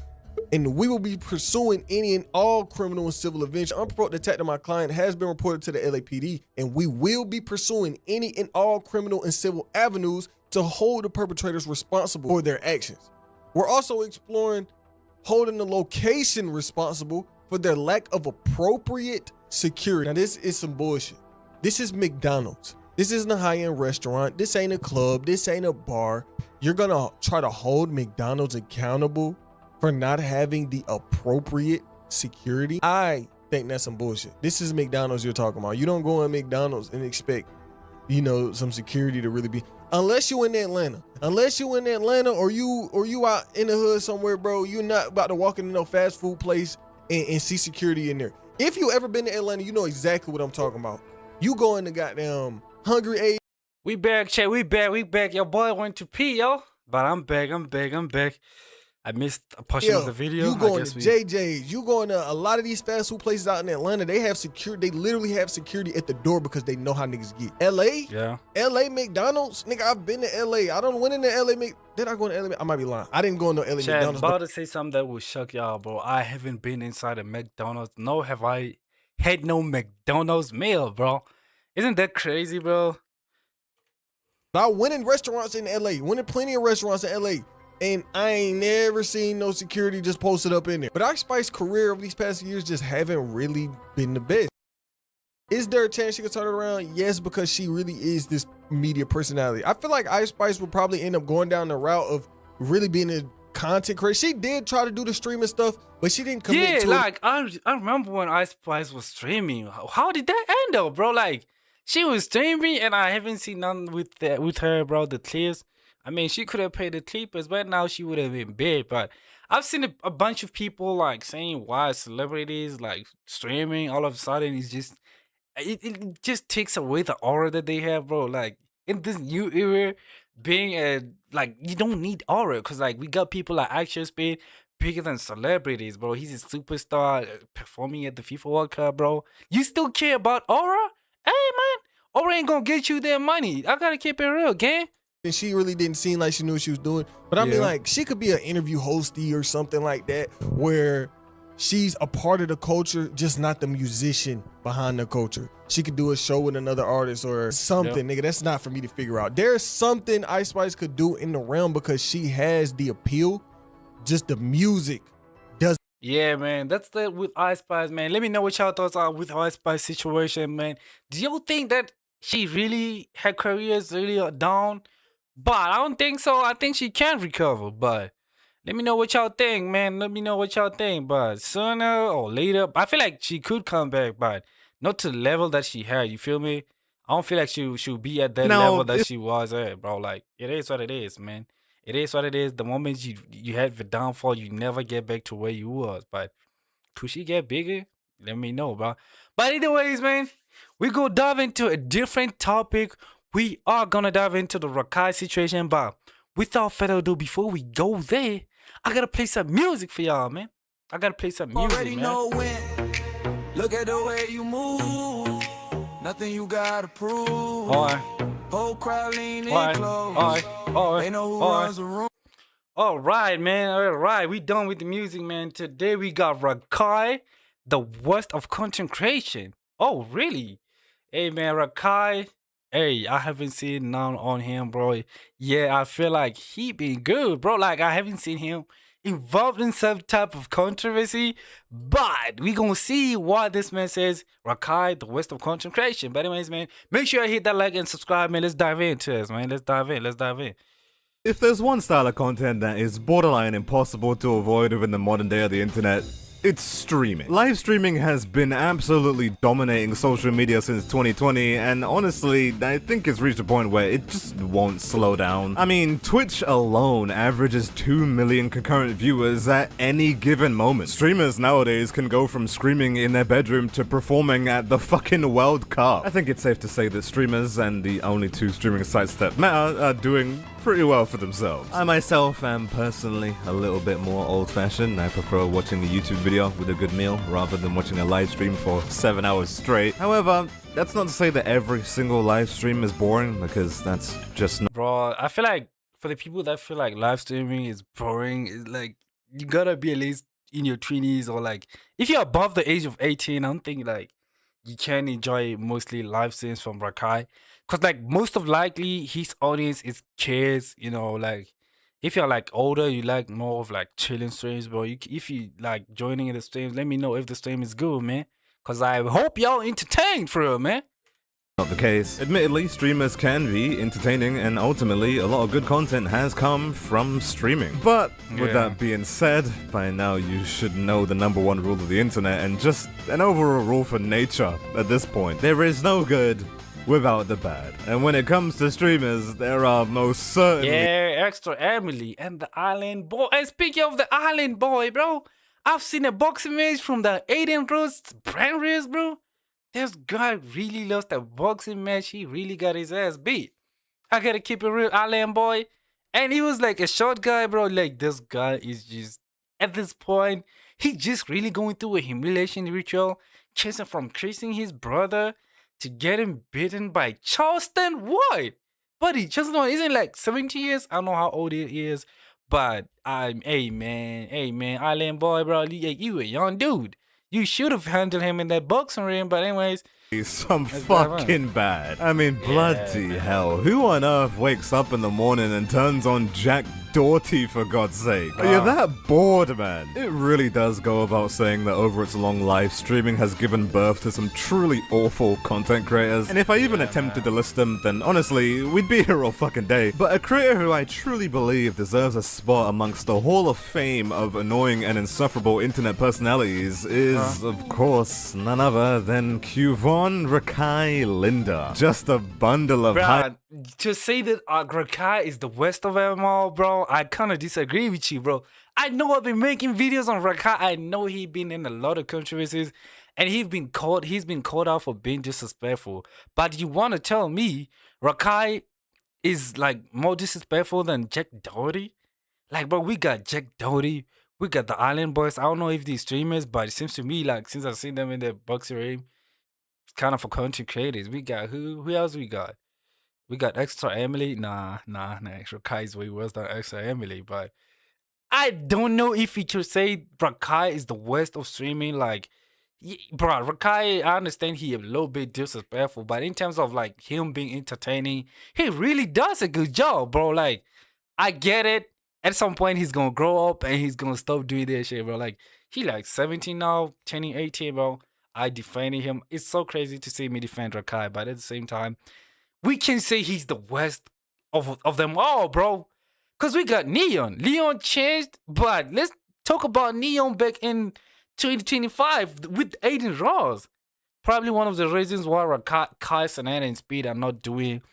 and we will be pursuing any and all criminal and civil avenge. Unprovoked attack on my client has been reported to the LAPD, and we will be pursuing any and all criminal and civil avenues to hold the perpetrators responsible for their actions. We're also exploring holding the location responsible for their lack of appropriate security. Now, this is some bullshit. This is McDonald's. This isn't a high-end restaurant. This ain't a club. This ain't a bar. You're gonna try to hold McDonald's accountable for not having the appropriate security? I think that's some bullshit. This is McDonald's you're talking about. You don't go in McDonald's and expect, you know, some security to really be, unless you in Atlanta. Unless you in Atlanta or you out in the hood somewhere, bro, you're not about to walk into no fast food place and see security in there. If you ever been to Atlanta, you know exactly what I'm talking about. You go in the goddamn Hungry A. We back, chat. We back. Your boy went to pee, yo. But I'm back. I missed a portion of the video. You going to JJ's, you going to a lot of these fast food places out in Atlanta, they have security. They literally have security at the door because they know how niggas get. LA? Yeah. LA McDonald's? Nigga, I've been to LA. I don't went into LA. Did I go into LA? I might be lying. I didn't go into LA McDonald's. I'm about to say something that will shock y'all, bro. I haven't been inside a McDonald's. No, have I had no McDonald's meal, bro. Isn't that crazy, bro? I went in restaurants in LA. Went in plenty of restaurants in LA. And I ain't never seen no security just posted up in there. But Ice Spice's career over these past years just haven't really been the best. Is there a chance she could turn it around? Yes, because she really is this media personality. I feel like Ice Spice would probably end up going down the route of really being a content creator. She did try to do the streaming stuff, but she didn't commit to like, I remember when Ice Spice was streaming. How did that end up, bro? Like, she was streaming and I haven't seen none with her, bro, the clips. I mean, she could have paid the clippers, but now she would have been big. But I've seen a bunch of people like saying why celebrities like streaming all of a sudden is just it just takes away the aura that they have, bro. Like in this new era, being a like you don't need aura because like we got people like Action Speed bigger than celebrities, bro. He's a superstar performing at the FIFA World Cup, bro. You still care about aura? Hey man, aura ain't gonna get you their money. I gotta keep it real, gang. and she really didn't seem like she knew what she was doing. But I mean, like, she could be an interview hostie or something like that, where she's a part of the culture, just not the musician behind the culture. She could do a show with another artist or something, nigga. That's not for me to figure out. There's something Ice Spice could do in the realm because she has the appeal. Just the music does. Yeah, man, that's the with Ice Spice, man. Let me know what y'all thoughts are with Ice Spice situation, man. Do you think that she really her career is really down? But I don't think so. I think she can recover. But let me know what y'all think, man. Let me know what y'all think. But sooner or later, I feel like she could come back, but not to the level that she had. You feel me? I don't feel like she'll be at that level that she was at, bro. Like it is what it is, man. It is what it is. The moment you have the downfall, you never get back to where you was. But could she get bigger? Let me know, bro. But anyways, man, we go dive into a different topic. We are gonna dive into the Rakai situation, but without further ado, before we go there, I gotta play some music for y'all, man. I gotta play some music, Already man. know when. Look at the way you move. Nothing you gotta prove. Alright. Whole crowd leaning Alright. close. Alright. They know who runs the room. All right, man. All right, we done with the music, man. Today we got Rakai, the worst of content creation. Oh, really? Hey, man, Rakai. Hey, I haven't seen none on him, bro. Yeah, I feel like he been good, bro. Like I haven't seen him involved in some type of controversy, but we gonna see what this man says. Rakai, the worst of content creation. But anyways, man, make sure you hit that like and subscribe, man. Let's dive into this, man. Let's dive in. If there's one style of content that is borderline impossible to avoid within the modern day of the internet, it's streaming. Live streaming has been absolutely dominating social media since 2020, and honestly, I think it's reached a point where it just won't slow down. I mean, Twitch alone averages 2 million concurrent viewers at any given moment. Streamers nowadays can go from screaming in their bedroom to performing at the fucking World Cup. I think it's safe to say that streamers, and the only two streaming sites that matter, are doing pretty well for themselves. I myself am personally a little bit more old-fashioned. I prefer watching a YouTube video with a good meal rather than watching a live stream for 7 hours straight. However, that's not to say that every single live stream is boring, because that's just not. Bro, I feel like for the people that feel like live streaming is boring, it's like you gotta be at least in your 20s or like if you're above the age of 18, I don't think like you can enjoy mostly live streams from Rakai. Cause like most of likely his audience is kids, you know, like if you're like older, you like more of like chilling streams, bro. If you like joining in the streams, let me know if the stream is good, man. Cause I hope y'all entertained for real, man. Not the case. Admittedly, streamers can be entertaining, and ultimately, a lot of good content has come from streaming. But with that being said, by now you should know the #1 rule of the internet, and just an overall rule for nature at this point. There is no good without the bad. And when it comes to streamers, there are most certainly... Yeah, Extra Emily and the Island Boy. And speaking of the Island Boy, bro, I've seen a boxing match from the Aiden Rose brand race, bro. This guy really lost a boxing match. He really got his ass beat. I gotta keep it real, Island Boy. And he was like a short guy, bro. Like, this guy is just, at this point, he just really going through a humiliation ritual, chasing from chasing his brother to get him beaten by Charleston White. Buddy, Charleston White isn't like 70 years. I don't know how old he is, but hey man, Island Boy, bro, you a young dude. You should have handled him in that boxing ring. But anyways, some fucking bad. I mean, bloody hell. Who on earth wakes up in the morning and turns on Jack Doherty, for God's sake? You're that bored, man. It really does go without saying that over its long life, streaming has given birth to some truly awful content creators. And if I even attempted to list them, then honestly, we'd be here all fucking day. But a creator who I truly believe deserves a spot amongst the Hall of Fame of annoying and insufferable internet personalities is, of course, none other than Qvon Rakai Linda. Just a bundle of to say that Rakai is the worst of them all, bro, I kind of disagree with you, bro. I know I've been making videos on Rakai. I know he's been in a lot of controversies, and he's been called out for being disrespectful. But you want to tell me Rakai is like more disrespectful than Jack Doherty? Like, bro, we got Jack Doherty, we got the Island Boys. I don't know if these streamers, but it seems to me like since I've seen them in the boxing ring, it's kind of for content creators. We got who else we got? We got Extra Emily. Nah. Rakai is way worse than Extra Emily, but I don't know if you should say Rakai is the worst of streaming. Like, bro, Rakai, I understand he a little bit disrespectful, but in terms of like him being entertaining, he really does a good job, bro. Like, I get it. At some point, he's gonna grow up and he's gonna stop doing that shit, bro. Like, he like 17 now, turning 18, bro. I defending him. It's so crazy to see me defend Rakai, but at the same time, we can say he's the worst of them all, bro. Because we got Neon. Leon changed, but let's talk about Neon back in 2025 with Aiden Ross. Probably one of the reasons why Rakai, Sanana, and Speed are not doing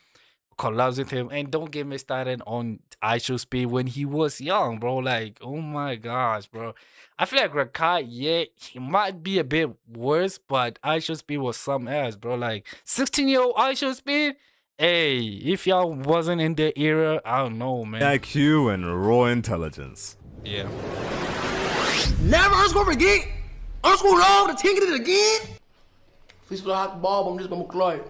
collabs with him. And don't get me started on Speed when he was young, bro. Like, oh my gosh, bro. I feel like Rakai, yeah, he might be a bit worse, but Speed was some ass, bro. Like, 16-year-old Speed. Hey, if y'all wasn't in the era, I don't know, man. IQ and raw intelligence. Yeah. Never gonna forget. I'm gonna roll the ticket again. If we split hot bulb, I'm just gonna cry.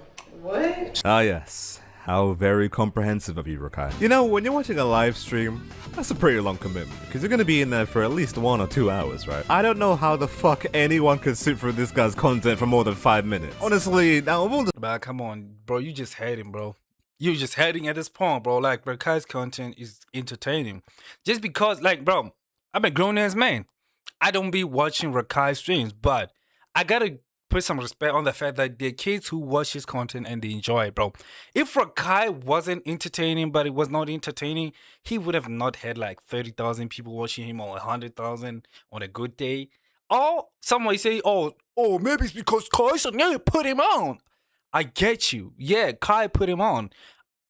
What? Ah, yes. How very comprehensive of you, Rakai. You know, when you're watching a live stream, that's a pretty long commitment, because you're gonna be in there for at least 1 or 2 hours, right? I don't know how the fuck anyone could sit through this guy's content for more than 5 minutes. Honestly, now of all the— But come on, bro, you just hating, bro. You just hating at this point, bro. Like, Rakai's content is entertaining. Just because, like, bro, I'm a grown-ass man. I don't be watching Rakai streams, but I gotta put some respect on the fact that there are kids who watch his content and they enjoy it, bro. If Rakai wasn't entertaining, but it was not entertaining, he would have not had like 30,000 people watching him or 100,000 on a good day. Or some might say, oh, maybe it's because Kai put him on. I get you. Yeah, Kai put him on.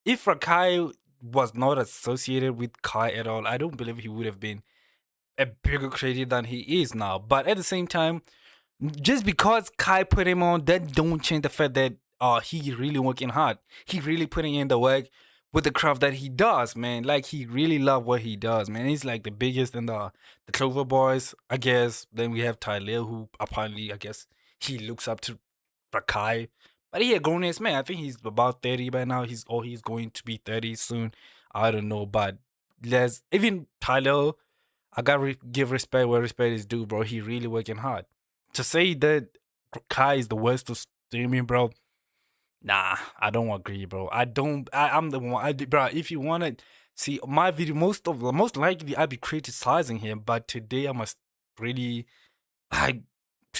If Rakai was not associated with Kai at all, I don't believe he would have been a bigger creator than he is now. But at the same time, just because Kai put him on, that don't change the fact that he really working hard. He really putting in the work with the craft that he does, man. Like, he really love what he does, man. He's like the biggest in the Clover Boys, I guess. Then we have Tyler, who apparently, I guess, he looks up to Rakai. But he a grown-ass man. I think he's about 30 by now. He's going to be 30 soon. I don't know, but even Tyler, I gotta give respect where respect is due, bro. He really working hard. To say that Kai is the worst of streaming, bro, nah, I don't agree, bro. I'm the one, bro. If you want to see my video, most likely I'd be criticizing him, but today I must really, I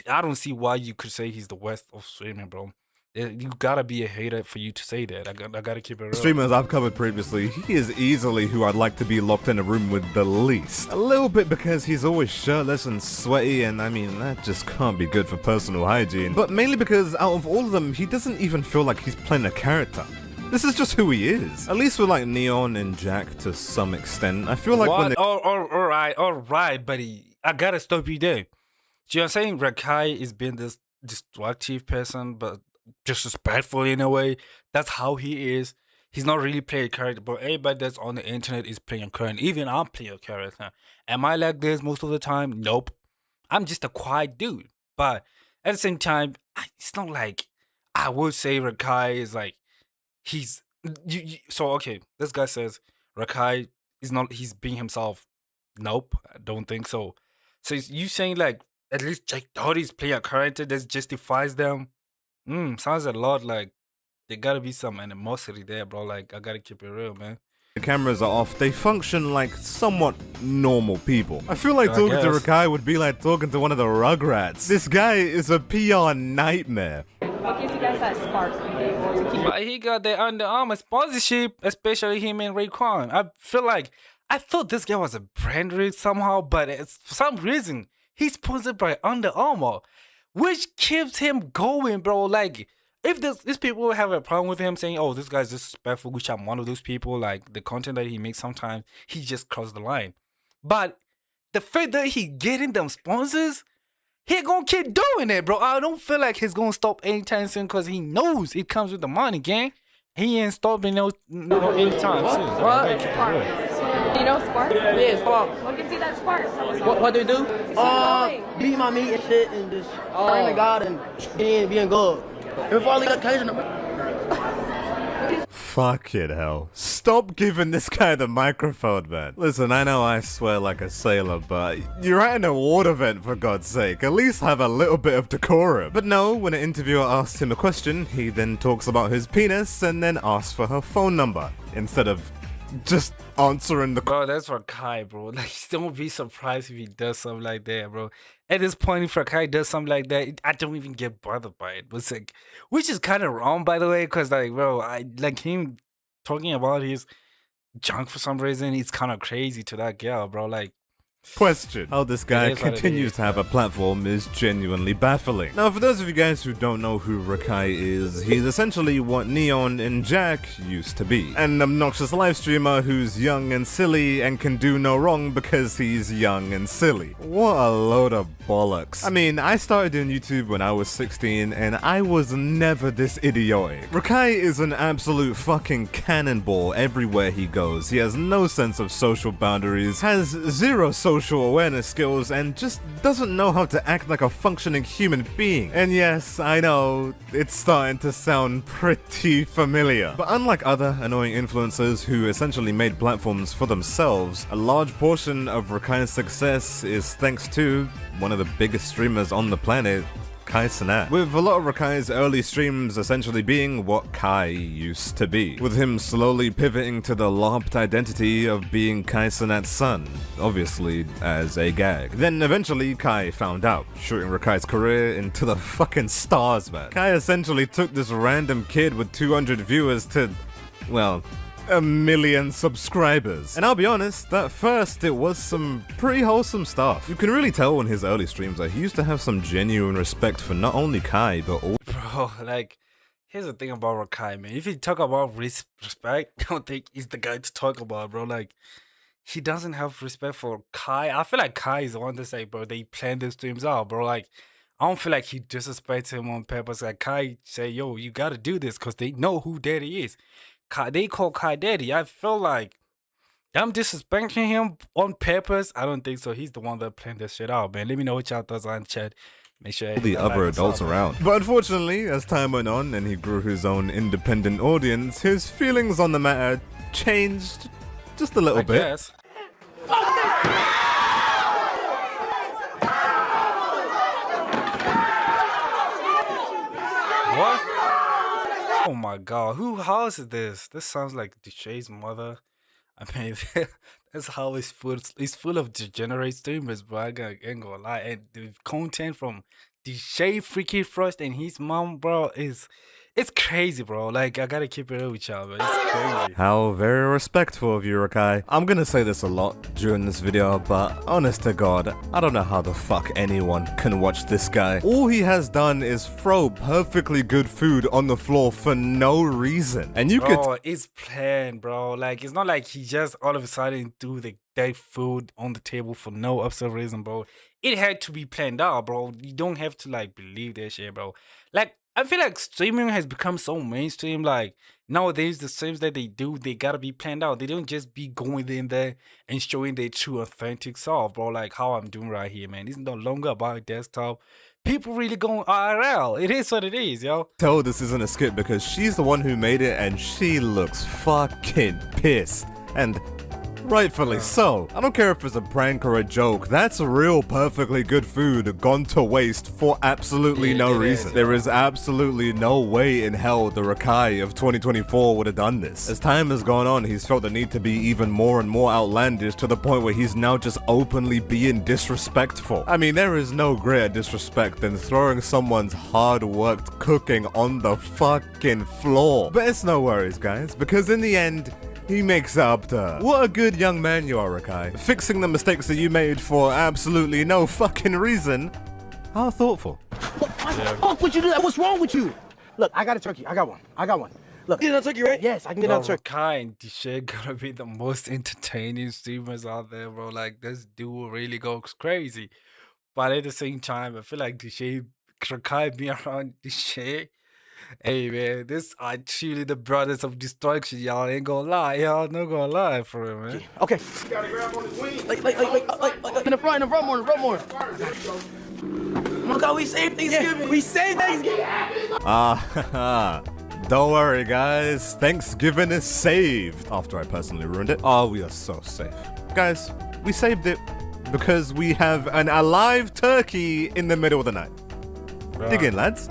don't see why you could say he's the worst of streaming, bro. You gotta be a hater for you to say that. I gotta keep it real. Streamers I've covered previously, he is easily who I'd like to be locked in a room with the least. A little bit because he's always shirtless and sweaty, and I mean, that just can't be good for personal hygiene. But mainly because out of all of them, he doesn't even feel like he's playing a character. This is just who he is. At least with like Neon and Jack to some extent. I feel like when they— Alright, buddy. I gotta stop you there. So you're saying Rakai is being this destructive person, but disrespectful in a way. That's how he is. He's not really playing a character, but everybody that's on the internet is playing a character. Even I'm playing a character. Am I like this most of the time? Nope. I'm just a quiet dude. But at the same time, it's not like I would say Rakai is like so okay. This guy says Rakai is not. He's being himself. Nope, I don't think so. So you saying like at least Jack Doherty's playing a character that justifies them? Sounds a lot like there gotta be some animosity there, bro. Like, I gotta keep it real, man. The cameras are off, they function like somewhat normal people. I feel like talking to Rakai would be like talking to one of the Rugrats. This guy is a PR nightmare. What gives you guys that spark? But he got that Under Armour sponsorship, especially him and Rakai. I feel like, I thought this guy was a brand rig somehow, but for some reason, he's sponsored by Under Armour, which keeps him going, bro. Like, if these people have a problem with him saying, oh, this guy's disrespectful, which I'm one of those people, like, the content that he makes sometimes, he just crossed the line. But the fact that he getting them sponsors, he gonna keep doing it, bro. I don't feel like he's gonna stop anytime soon because he knows it comes with the money, gang. He ain't stopping no anytime soon. What? You know Spark? Yeah, Spark. What gives you that spark? What do? Beat my meat and shit and just praying to God and being good. If all the occasion. Fucking hell. Stop giving this guy the microphone, man. Listen, I know I swear like a sailor, but you're at an award event, for God's sake. At least have a little bit of decorum. But no, when an interviewer asks him a question, he then talks about his penis and then asks for her phone number, instead of just answering the Bro, that's Rakai, bro. Like, don't be surprised if he does something like that, bro. At this point, if Rakai does something like that, I don't even get bothered by it. But it's like, which is kind of wrong, by the way, because, like, bro, I like him talking about his junk for some reason. It's kind of crazy to that girl, bro. Like, question. How this guy continues to have a platform is genuinely baffling. Now, for those of you guys who don't know who Rakai is, he's essentially what Neon and Jack used to be. An obnoxious live streamer who's young and silly and can do no wrong because he's young and silly. What a load of bollocks. I mean, I started doing YouTube when I was 16 and I was never this idiotic. Rakai is an absolute fucking cannonball everywhere he goes. He has no sense of social boundaries, has zero social awareness skills, and just doesn't know how to act like a functioning human being. And yes, I know, it's starting to sound pretty familiar. But unlike other annoying influencers who essentially made platforms for themselves, a large portion of Rakai's success is thanks to one of the biggest streamers on the planet, Kai Cenat, with a lot of Rakai's early streams essentially being what Kai used to be, with him slowly pivoting to the LARPed identity of being Kai Cenat's son, obviously as a gag. Then eventually Kai found out, shooting Rakai's career into the fucking stars, man. Kai essentially took this random kid with 200 viewers to, well, 1 million subscribers. And I'll be honest, at first it was some pretty wholesome stuff. You can really tell in his early streams that he used to have some genuine respect for not only Kai, but all— bro, like, here's the thing about Rakai, man. If you talk about respect, I don't think he's the guy to talk about, bro. Like, he doesn't have respect for Kai. I feel like Kai is the one to say, bro, they planned these streams out, bro. Like, I don't feel like he disrespects him on purpose. Like, Kai say, yo, you gotta do this because they know who daddy is. They call Kai daddy. I feel like I'm disrespecting him on purpose. I don't think so. He's the one that planned this shit out, man. Let me know what y'all thoughts on chat. Make sure the other adults around. But unfortunately, as time went on and he grew his own independent audience, his feelings on the matter changed just a little bit. Guess. What? Oh my god, who house is this? This sounds like Duche's mother. I mean, that's how it's full of degenerate streamers, bro. Ain't gonna lie. And the content from Duche freaking Frost and his mom, bro, it's crazy, bro. Like, I gotta keep it real with y'all, but it's crazy. How very respectful of you, Rakai. I'm gonna say this a lot during this video, but honest to God, I don't know how the fuck anyone can watch this guy. All he has done is throw perfectly good food on the floor for no reason. And you bro, it's planned, bro. Like, it's not like he just all of a sudden threw the dead food on the table for no absurd reason, bro. It had to be planned out, bro. You don't have to, like, believe that shit, bro. Like, I feel like streaming has become so mainstream. Like, nowadays, the streams that they do, they gotta be planned out. They don't just be going in there and showing their true, authentic self, bro. Like how I'm doing right here, man. It's no longer about desktop. People really going IRL. It is what it is, yo. Tell this isn't a skit because she's the one who made it and she looks fucking pissed. And Rightfully so. I don't care if it's a prank or a joke, that's real perfectly good food gone to waste for absolutely no reason. There is absolutely no way in hell the Rakai of 2024 would have done this. As time has gone on, he's felt the need to be even more and more outlandish to the point where he's now just openly being disrespectful. I mean, there is no greater disrespect than throwing someone's hard-worked cooking on the fucking floor. But it's no worries, guys, because in the end, he makes up to her. What a good young man you are, Rakai. Fixing the mistakes that you made for absolutely no fucking reason. How thoughtful. Why the fuck would you do that? What's wrong with you? Look, I got a turkey. I got one. Look. Get another turkey, right? Yes, I can get another turkey. Rakai and Dishay gonna be the most entertaining streamers out there, bro. Like, this dude really goes crazy. But at the same time, I feel like Rakai being around Dishay. Hey man, this are truly the brothers of destruction, y'all. Ain't gonna lie, y'all. Not gonna lie for him, man. Okay. Gotta grab on his wing. Like, in the front more. Oh my God, we saved Thanksgiving. Yeah, we saved Thanksgiving. Don't worry, guys. Thanksgiving is saved. After I personally ruined it. Oh, we are so safe. Guys, we saved it because we have an alive turkey in the middle of the night. Right. Dig in, lads.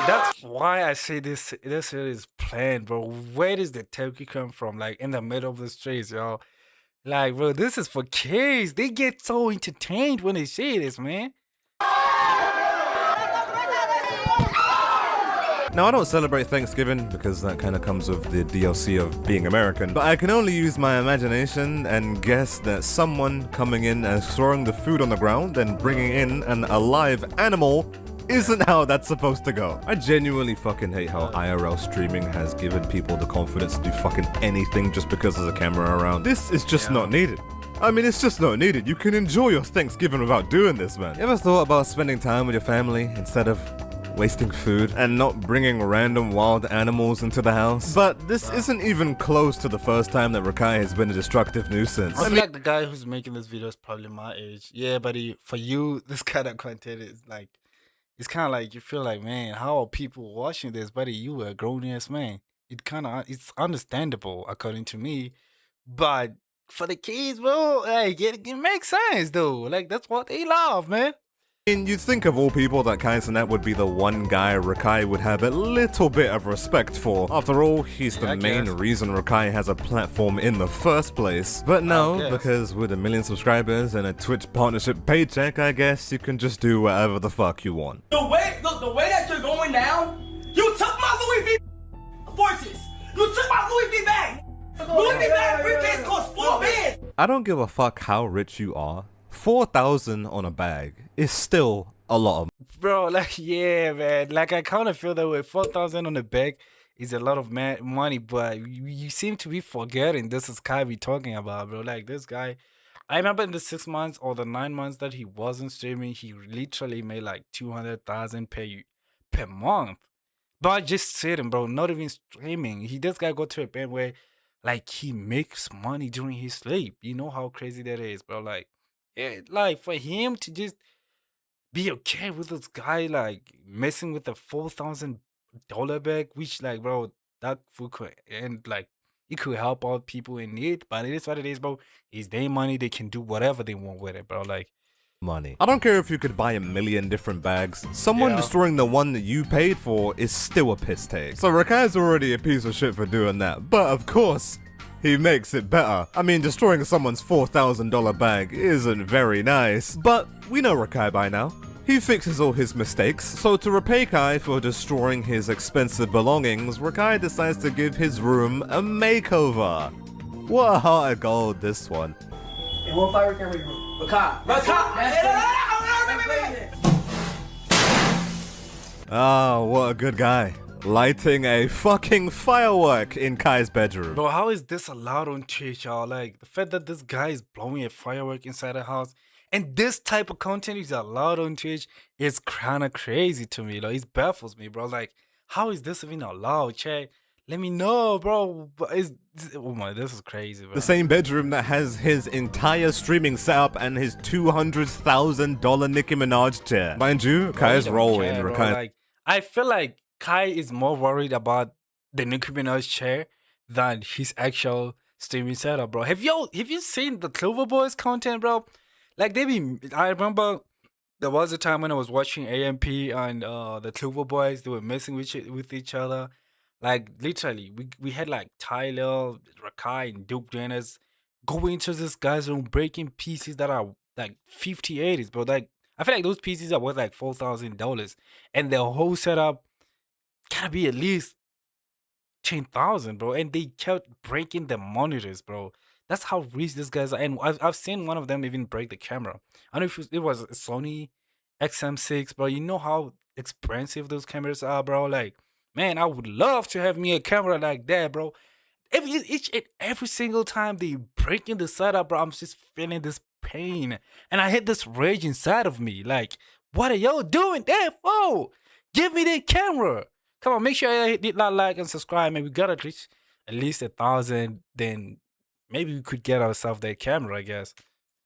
That's why I say this is planned, bro. Where does the turkey come from? Like, in the middle of the streets, y'all. Like, bro, this is for kids. They get so entertained when they see this, man. Now, I don't celebrate Thanksgiving because that kind of comes with the DLC of being American, but I can only use my imagination and guess that someone coming in and throwing the food on the ground and bringing in an alive animal isn't how that's supposed to go. I genuinely fucking hate how IRL streaming has given people the confidence to do fucking anything just because there's a camera around. This is just not needed. I mean, it's just not needed. You can enjoy your Thanksgiving without doing this, man. You ever thought about spending time with your family instead of wasting food and not bringing random wild animals into the house? But this isn't even close to the first time that Rakai has been a destructive nuisance. I feel like the guy who's making this video is probably my age. Yeah, but for you, this kind of content is like, it's kind of like you feel like, man, how are people watching this, buddy? You were a grown-ass man. It's understandable according to me, but for the kids, bro, like it makes sense though. Like, that's what they love, man. I mean, you'd think of all people that Kaizenet would be the one guy Rakai would have a little bit of respect for. After all, he's the main reason Rakai has a platform in the first place. But no, because with 1 million subscribers and a Twitch partnership paycheck, I guess you can just do whatever the fuck you want. The way that you're going now, you took my Louis V forces. You took my Louis V bag. Louis V bag briefcase costs $4 bands. I don't give a fuck how rich you are. 4,000 on a bag is still a lot of bro. Like, yeah, man. Like, I kind of feel that way. 4,000 on a bag is a lot of money, but you seem to be forgetting this is Kai we talking about, bro. Like, this guy, I remember in the 6 months or the 9 months that he wasn't streaming, he literally made like 200,000 per month. But just sitting, bro, not even streaming. This guy got to a point where, like, he makes money during his sleep. You know how crazy that is, bro. Like, yeah, like, for him to just be okay with this guy, like, messing with a $4,000 bag, which, like, bro, that food could, and, like, it could help out people in need, but it is what it is, bro. It's their money. They can do whatever they want with it, bro. Like, money. I don't care if you could buy 1 million different bags. Someone destroying the one that you paid for is still a piss take. So Rakai's already a piece of shit for doing that, but of course, he makes it better. I mean, destroying someone's $4,000 bag isn't very nice, but we know Rakai by now. He fixes all his mistakes, so to repay Kai for destroying his expensive belongings, Rakai decides to give his room a makeover. What a heart of gold, this one. And one fire camera room. Rakai! Oh, what a good guy. Lighting a fucking firework in Kai's bedroom. Bro, how is this allowed on Twitch, y'all? Like, the fact that this guy is blowing a firework inside the house and this type of content is allowed on Twitch is kind of crazy to me. Like, it baffles me, bro. Like, how is this even allowed, chat? Let me know, bro. Oh my, this is crazy, bro. The same bedroom that has his entire streaming setup and his $200,000 Nicki Minaj chair. Mind you, Kai's role in Rakai. Like, I feel like Kai is more worried about the Nicki Minaj chair than his actual streaming setup, bro. Have you seen the Clover Boys content, bro? Like I remember there was a time when I was watching AMP and the Clover Boys. They were messing with each other. Like literally, we had like Tyler, Rakai, and Duke Dennis go into this guy's room breaking pieces that are like 50 80s, bro. Like I feel like those pieces are worth like $4,000, and the whole setup gotta be at least 10,000, bro. And they kept breaking the monitors, bro. That's how rich these guys are. And I've seen one of them even break the camera. I don't know if it was a Sony XM6, bro. You know how expensive those cameras are, bro. Like, man, I would love to have me a camera like that, bro. Every single time they breaking the setup, bro, I'm just feeling this pain. And I hit this rage inside of me. Like, what are y'all doing that for? Give me the camera. Come on, make sure you hit that like and subscribe, man. We gotta reach at least 1,000. Then maybe we could get ourselves that camera, I guess.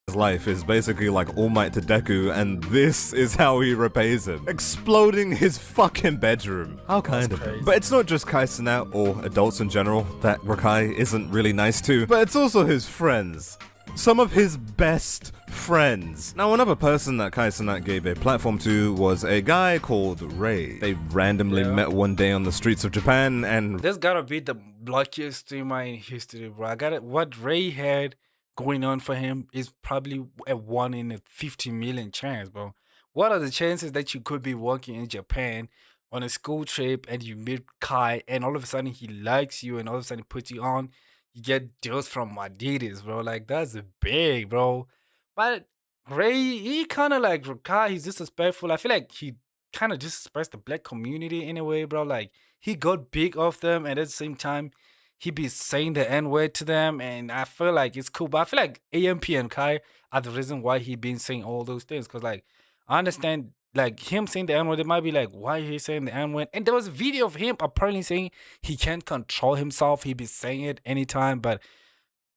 His life is basically like All Might to Deku, and this is how he repays him. Exploding his fucking bedroom. How kind of him. But it's not just Kai Cenat or adults in general that Rakai isn't really nice to, but it's also his friends. Some of his best friends. Now, another person that Kai Cenat gave a platform to was a guy called Ray. They randomly met one day on the streets of Japan, and this gotta be the luckiest streamer in history, bro. I got it. What Ray had going on for him is probably a 1 in a 50 million chance, bro. What are the chances that you could be working in Japan on a school trip and you meet Kai and all of a sudden he likes you and all of a sudden he puts you on? You get deals from Adidas, bro. Like, that's big, bro. But Ray, he kind of like Rakai, he's disrespectful. I feel like he kind of disrespects the black community in a way, bro. Like, he got big off them, and at the same time, he be saying the N word to them, and I feel like it's cool. But I feel like AMP and Kai are the reason why he been saying all those things. Cause like I understand, like him saying the N word, it might be like, why he saying the N word? And there was a video of him apparently saying he can't control himself. He be saying it anytime, but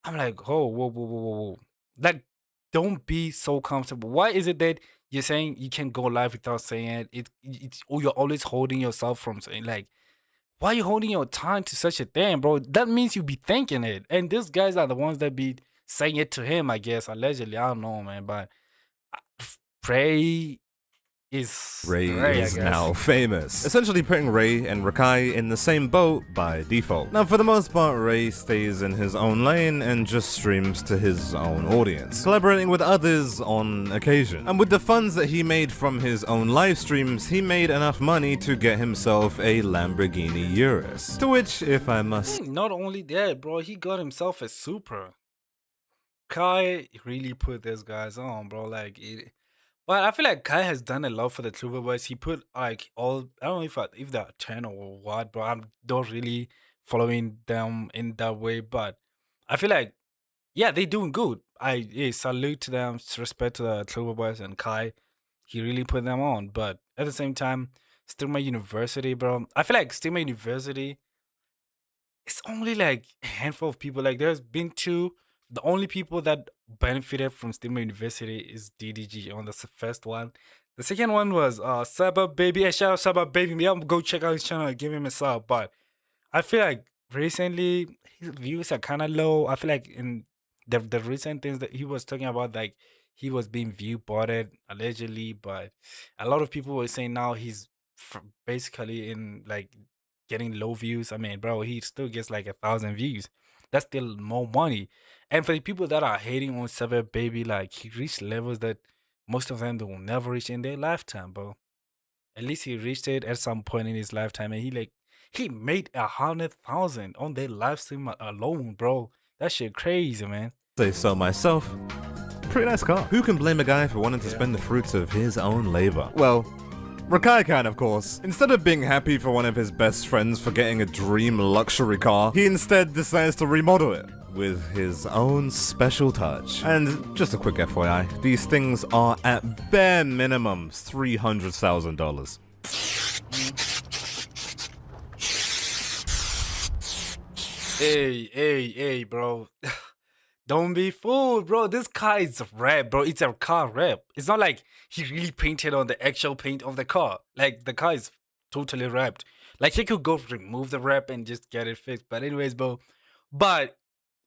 I'm like, oh, whoa. Like, don't be so comfortable. Why is it that you're saying you can go live without saying it? Or you're always holding yourself from saying, like, why are you holding your tongue to such a thing, bro? That means you be thinking it. And these guys are the ones that be saying it to him, I guess, allegedly. I don't know, man. But Ray is now famous, essentially putting Ray and Rakai in the same boat by default. Now, for the most part, Ray stays in his own lane and just streams to his own audience, collaborating with others on occasion. And with the funds that he made from his own live streams, he made enough money to get himself a Lamborghini Urus. To which, if I must... Not only that, bro, he got himself a Supra. Kai really put these guys on, bro. Like, but I feel like Kai has done a lot for the Clover Boys. He put like all, I don't know if they're 10 or what, bro. I'm not really following them in that way, but I feel like, yeah, they doing good. Salute to them, respect to the Clover Boys and Kai. He really put them on, but at the same time, Stigma University, bro. I feel like Stigma University, it's only like a handful of people. Like, there's been two. The only people that benefited from Stigma University is DDG on the first one. The second one was Sabah Baby. Hey, shout out Sabah Baby. Yeah, go check out his channel and give him a sub. But I feel like recently his views are kind of low. I feel like in the recent things that he was talking about, like he was being view botted allegedly, but a lot of people were saying now he's basically in like getting low views. I mean, bro, he still gets like 1,000 views. That's still more money. And for the people that are hating on Sever Baby, like he reached levels that most of them they will never reach in their lifetime, bro. At least he reached it at some point in his lifetime, and he made 100,000 on their live stream alone, bro. That shit crazy, man. Say so myself. Pretty nice car. Who can blame a guy for wanting to spend the fruits of his own labor? Well, Rakai can, of course. Instead of being happy for one of his best friends for getting a dream luxury car, he instead decides to remodel it with his own special touch. And just a quick FYI, these things are at bare minimum $300,000. Hey, bro. Don't be fooled, bro. This car is rap, bro. It's a car rap. It's not like he really painted on the actual paint of the car. Like, the car is totally wrapped. Like, he could go remove the wrap and just get it fixed. But anyways, bro, But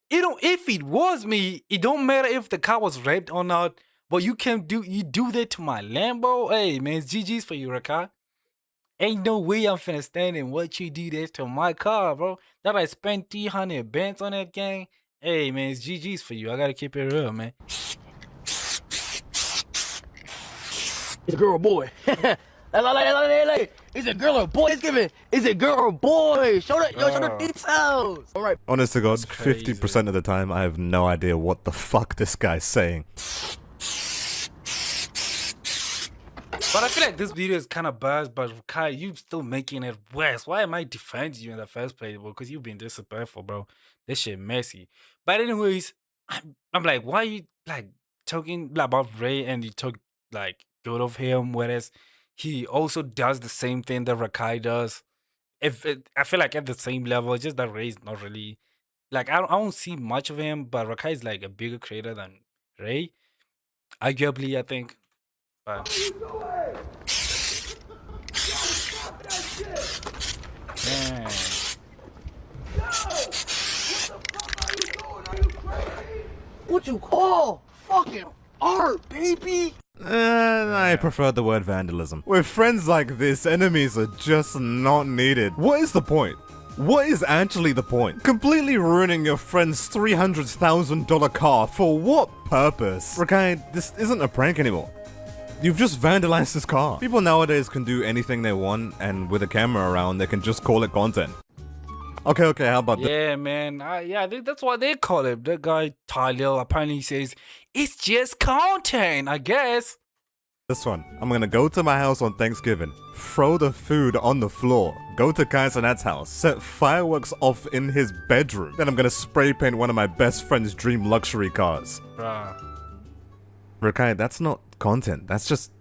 it don't. If it was me, it don't matter if the car was raped or not. But you do that to my Lambo. Hey man, it's GG's for you, Rakai. Ain't no way I'm finna stand in what you do this to my car, bro. That I spent 300 bands on that gang. Hey man, it's GG's for you. I gotta keep it real, man. It's a girl or boy. Is it girl or boy? Is it girl or boy? Show the details. All right. Honest to God, 50% of the time, I have no idea what the fuck this guy's saying. But I feel like this video is kind of buzzed, but Kai, you still making it worse. Why am I defending you in the first place, bro? Because you've been disrespectful, bro. This shit messy. But anyways, I'm like, why you like talking about Ray and you talk like good of him, whereas he also does the same thing that Rakai does. I feel like at the same level, just that Ray's not really like I don't see much of him, but Rakai is like a bigger creator than Ray, arguably, I think. But man. What you call fucking art, baby? I prefer the word vandalism. With friends like this, enemies are just not needed. What is the point? What is actually the point? Completely ruining your friend's $300,000 car for what purpose? Rakai, this isn't a prank anymore. You've just vandalized his car. People nowadays can do anything they want, and with a camera around, they can just call it content. Okay, how about that? Yeah, man. That's what they call it. That guy, Tyler, apparently says, it's just content, I guess. This one. I'm gonna go to my house on Thanksgiving, throw the food on the floor, go to Kaisenat's house, set fireworks off in his bedroom, then I'm gonna spray paint one of my best friend's dream luxury cars. Bruh. Rakai, that's not content. That's just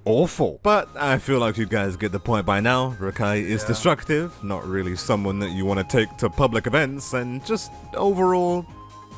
awful. But I feel like you guys get the point by now. Rakai is destructive, not really someone that you want to take to public events, and just overall,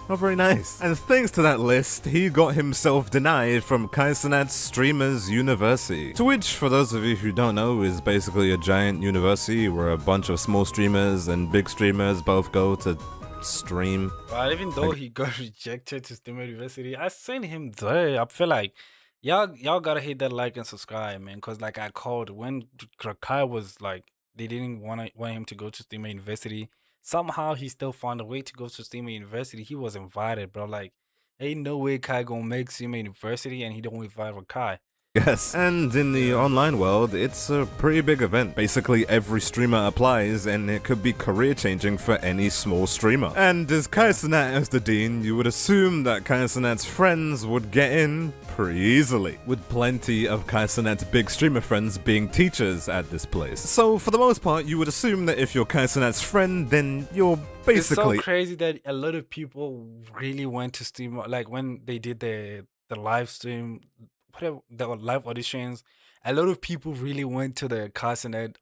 not very nice. And thanks to that list, he got himself denied from Kaisenat's Streamers University. To which, for those of you who don't know, is basically a giant university where a bunch of small streamers and big streamers both go to stream. But even though he got rejected to Steam University, I seen him there. I feel like y'all gotta hit that like and subscribe, man. Cause like I called when Rakai was like they didn't want him to go to Steam University. Somehow he still found a way to go to Steam University. He was invited, bro. Like ain't no way Kai gonna make Steam University and he don't invite Rakai. Yes, and in the online world, it's a pretty big event. Basically, every streamer applies, and it could be career-changing for any small streamer. And as Kaisenat as the dean, you would assume that Kaisenat's friends would get in pretty easily, with plenty of Kaisenat's big streamer friends being teachers at this place. So, for the most part, you would assume that if you're Kaisenat's friend, then you're basically... It's so crazy that a lot of people really went to stream, like when they did the live stream, whatever, the live auditions, a lot of people really went to the Kaisenet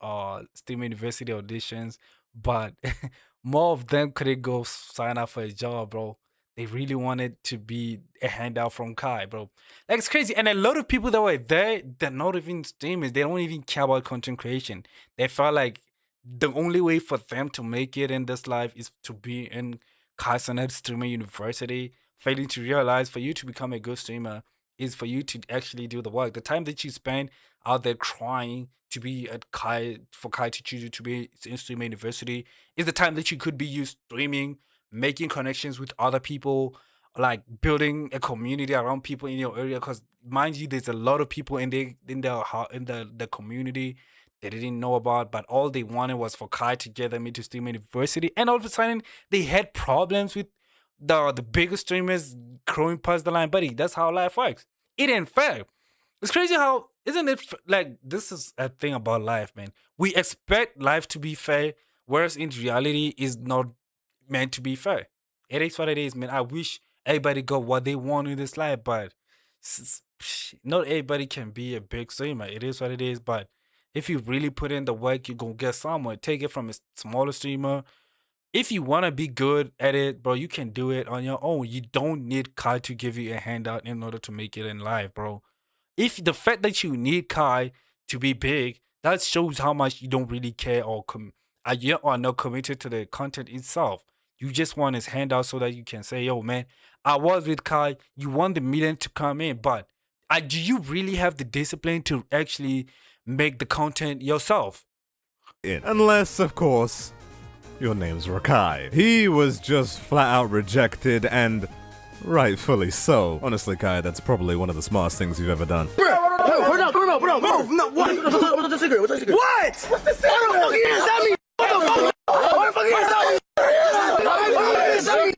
Steam University auditions, but more of them couldn't go sign up for a job, bro. They really wanted to be a handout from Kai, bro. Like it's crazy. And a lot of people that were there, they're not even streamers. They don't even care about content creation. They felt like the only way for them to make it in this life is to be in Kaisenet Streamer University, failing to realize for you to become a good streamer is for you to actually do the work. The time that you spend out there trying to be at Kai, for Kai to choose you to be in Streamer University, is the time that you could be used streaming, making connections with other people, like building a community around people in your area. Because mind you, there's a lot of people in the community they didn't know about, but all they wanted was for Kai to get them into Streamer University, and all of a sudden they had problems with the biggest streamers growing past the line. Buddy, that's how life works. It ain't fair. It's crazy how, isn't it, like, this is a thing about life, man. We expect life to be fair, whereas in reality is not meant to be fair. It is what it is, man. I wish everybody got what they want in this life, but not everybody can be a big streamer. It is what it is, but if you really put in the work, you're gonna get somewhere. Take it from a smaller streamer. If you want to be good at it, bro, you can do it on your own. You don't need Kai to give you a handout in order to make it in life, bro. If the fact that you need Kai to be big, that shows how much you don't really care or you are not committed to the content itself. You just want his handout so that you can say, yo, man, I was with Kai. You want the million to come in, but do you really have the discipline to actually make the content yourself? Unless, of course, your name's Rakai. He was just flat out rejected, and rightfully so. Honestly, Kai, that's probably one of the smartest things you've ever done. What? What's the secret? What's the secret? What? What's the secret? What the fuck you didn't tell me? What the fuck? What the fuck you didn't tell me?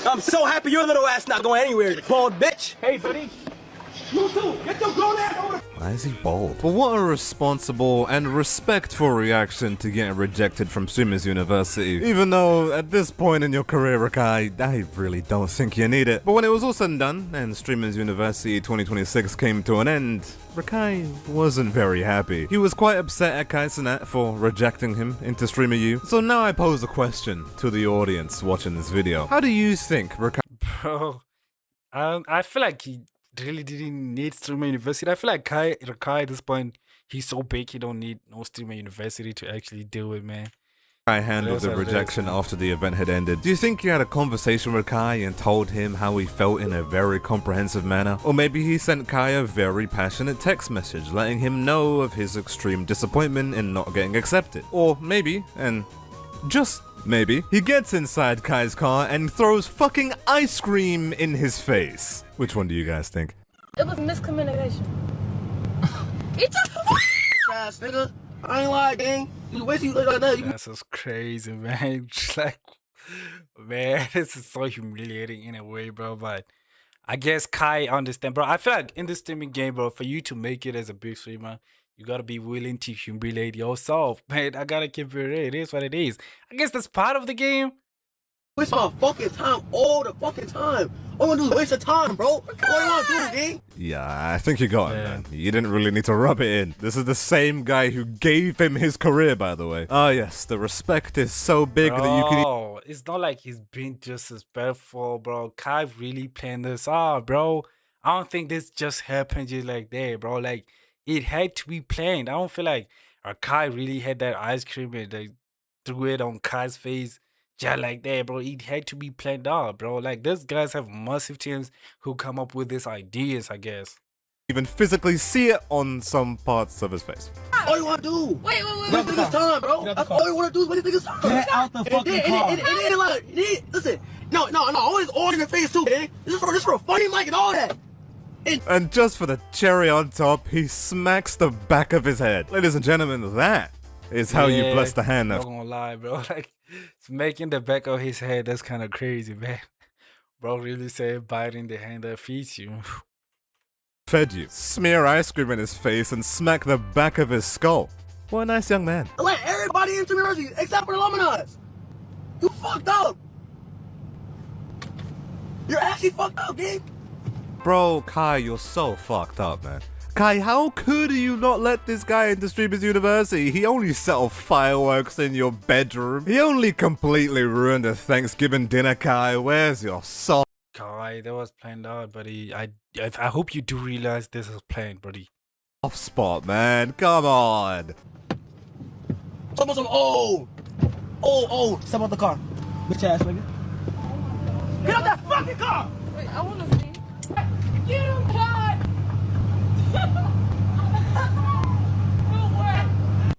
I'm so happy your little ass not going anywhere, bald bitch. Hey, buddy. You too. Get your grown ass over. Why is he bald? But what a responsible and respectful reaction to getting rejected from Streamers University. Even though at this point in your career, Rakai, I really don't think you need it. But when it was all said and done, and Streamers University 2026 came to an end, Rakai wasn't very happy. He was quite upset at Kai Cenat for rejecting him into Streamer U. So now I pose a question to the audience watching this video. How do you think Rakai... Bro, I feel like he really didn't need Streamer University. I feel like Rakai at this point, he's so big he don't need no Streamer University to actually deal with, man. I handled the rejection after the event had ended. Do you think you had a conversation with Kai and told him how he felt in a very comprehensive manner? Or maybe he sent Kai a very passionate text message letting him know of his extreme disappointment in not getting accepted? Or maybe, and just maybe, he gets inside Kai's car and throws fucking ice cream in his face. Which one do you guys think? It was miscommunication. It's Ass nigga. I ain't lying, gang. You wish you look like that. That's just crazy, man. Just like, man, this is so humiliating in a way, bro. But I guess Kai understand, bro. I feel like in the streaming game, bro, for you to make it as a big streamer, you gotta be willing to humiliate yourself, man. I gotta keep it real. It is what it is. I guess that's part of the game. Waste my fucking time all the fucking time. All I wanna do is waste your time, bro. What do you wanna do, gang? Yeah, I think you got it, man. You didn't really need to rub it in. This is the same guy who gave him his career, by the way. Ah, yes, the respect is so big that you can... Oh, it's not like he's been disrespectful, bro. Kai really planned this out, bro. I don't think this just happened just like that, bro. Like, it had to be planned. I don't feel like Kai really had that ice cream and they threw it on Kai's face just like that, bro. It had to be planned out, bro. Like, these guys have massive teams who come up with these ideas, I guess. Even physically see it on some parts of his face. All you wanna do? Wait. Waste niggas time, bro. That's all you wanna do is waste niggas time. Get out the fucking car. And like, listen. No. Always all in the face too, gang. This is for a funny mic and all that. And just for the cherry on top, he smacks the back of his head. Ladies and gentlemen, that is how you bless the hand I'm of... not gonna lie, bro. Like, smacking the back of his head, that's kind of crazy, man. Bro really said biting the hand that feeds you. Fed you, smear ice cream in his face, and smack the back of his skull. What a nice young man. I let everybody into university except for the alumni. You fucked up. You're actually fucked up, gang. Bro, Kai, you're so fucked up, man. Kai, how could you not let this guy into Streamers University? He only set off fireworks in your bedroom. He only completely ruined a Thanksgiving dinner, Kai. Where's your soul? Kai, that was planned out, buddy. I hope you do realize this is planned, buddy. Off spot, man. Come on. Some step out the car. Bitch ass nigga. Get out that fucking car! Wait, I want to see. Get him, God! No way.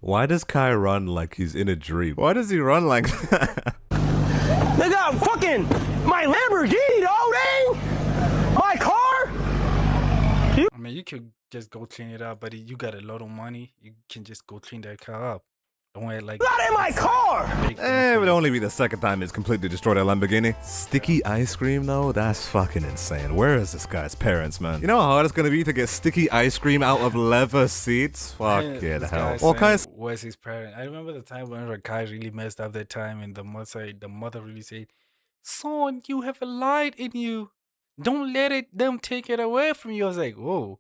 Why does Kai run like he's in a dream? Why does he run like that? Nigga, I'm fucking my Lamborghini, though, dang! My car! I mean, you could just go clean it up, buddy. You got a lot of money. You can just go clean that car up. Don't act like... Not in my car! It would only be the second time it's completely destroyed a Lamborghini. Sticky ice cream, though? That's fucking insane. Where is this guy's parents, man? You know how hard it's gonna be to get sticky ice cream out of leather seats? Fuck it, hell. Well, Kai's... Where's his parent? I remember the time when Rakai really messed up that time and the mother really said, son, you have a light in you. Don't let them take it away from you. I was like, whoa.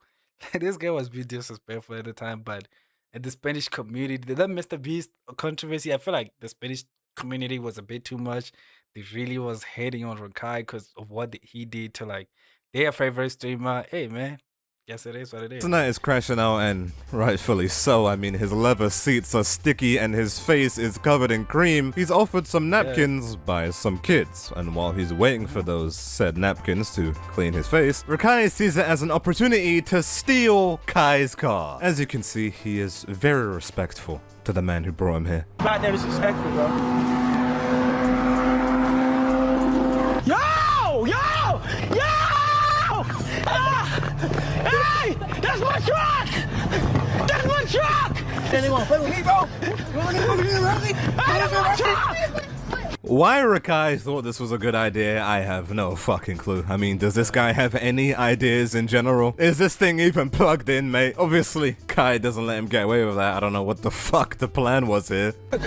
This guy was being disrespectful at the time, but at the Spanish community, that Mr. Beast controversy, I feel like the Spanish community was a bit too much. They really was hating on Rakai because of what he did to like their favorite streamer. Hey, man, Guess it is what it is. Tonight is crashing out, and rightfully so. I mean, his leather seats are sticky and his face is covered in cream. He's offered some napkins by some kids, and while he's waiting for those said napkins to clean his face, Rakai sees it as an opportunity to steal Kai's car. As you can see, he is very respectful to the man who brought him here. Not that disrespectful, bro. Yo! Yo! Yo! Hey! That's my truck! That's my truck! They wanna play with me, bro? That's my truck! Why Rakai thought this was a good idea, I have no fucking clue. I mean, does this guy have any ideas in general? Is this thing even plugged in, mate? Obviously, Kai doesn't let him get away with that. I don't know what the fuck the plan was here. The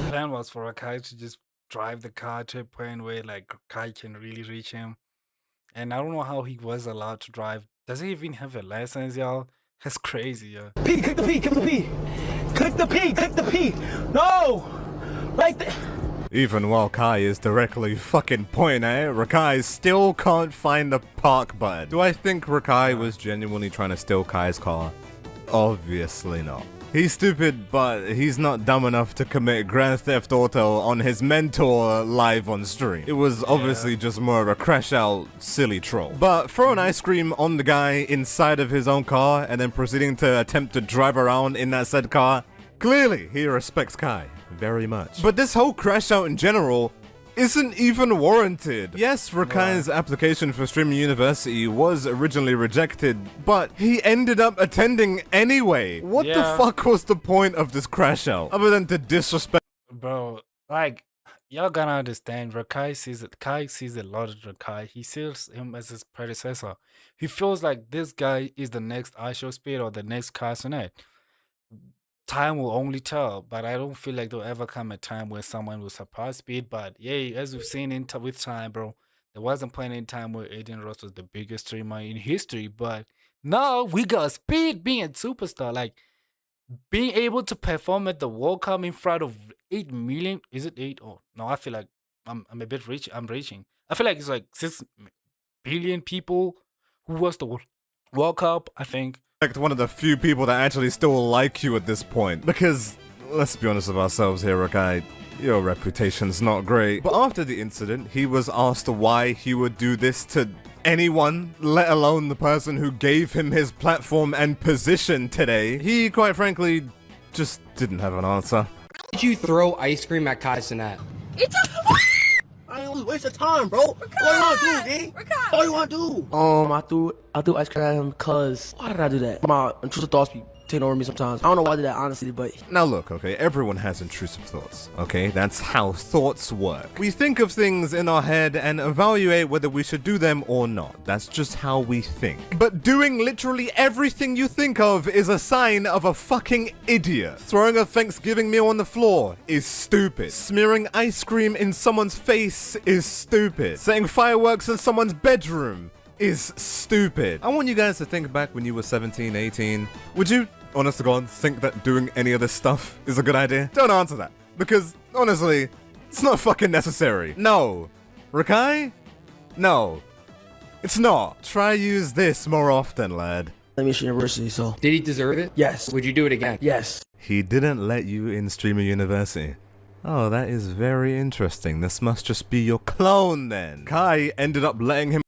plan was for Rakai to just drive the car to a point where like Kai can really reach him. And I don't know how he was allowed to drive. Does he even have a license, y'all? That's crazy, yo. P, click the P, click the P. Click the P, click the P. No! Like the... Even while Kai is directly fucking pointing at it, Rakai still can't find the park button. Do I think Rakai was genuinely trying to steal Kai's car? Obviously not. He's stupid, but he's not dumb enough to commit Grand Theft Auto on his mentor live on stream. It was obviously just more of a crash out, silly troll. But throwing ice cream on the guy inside of his own car and then proceeding to attempt to drive around in that said car, clearly he respects Kai very much. But this whole crash out in general isn't even warranted. Yes, Rakai's application for Streaming University was originally rejected, but he ended up attending anyway. What the fuck was the point of this crash out, other than to disrespect? Bro, like, y'all gotta understand, Kai sees a lot of Rakai. He sees him as his predecessor. He feels like this guy is the next iShowSpeed or the next Carsonet. Time will only tell, but I don't feel like there'll ever come a time where someone will surpass Speed. But yeah, as we've seen with time, bro, there wasn't plenty in time where Aiden Ross was the biggest streamer in history. But now we got Speed being a superstar, like being able to perform at the World Cup in front of 8 million. Is it 8? Oh no, I feel like I'm a bit rich. I'm reaching. I feel like it's like 6 billion people who watched the World Cup, I think. One of the few people that actually still like you at this point. Because, let's be honest with ourselves here, Rakai, your reputation's not great. But after the incident, he was asked why he would do this to anyone, let alone the person who gave him his platform and position today. He, quite frankly, just didn't have an answer. Why did you throw ice cream at Kai Cenat? It's I ain't waste of time, bro. What do you want to do, D? What do you want to do? I threw ice cream at him because why did I do that? My intrusive thoughts be taking over me sometimes. I don't know why I did that, honestly, but... Now look, okay, everyone has intrusive thoughts, okay? That's how thoughts work. We think of things in our head and evaluate whether we should do them or not. That's just how we think. But doing literally everything you think of is a sign of a fucking idiot. Throwing a Thanksgiving meal on the floor is stupid. Smearing ice cream in someone's face is stupid. Setting fireworks in someone's bedroom is stupid. I want you guys to think back when you were 17, 18. Would you, honest to God, think that doing any of this stuff is a good idea? Don't answer that, because honestly, it's not fucking necessary. No. Rakai? No. It's not. Try use this more often, lad. Let me university, so... Did he deserve it? Yes. Would you do it again? Yes. He didn't let you in Streamer University. Oh, that is very interesting. This must just be your clone then. Kai ended up letting him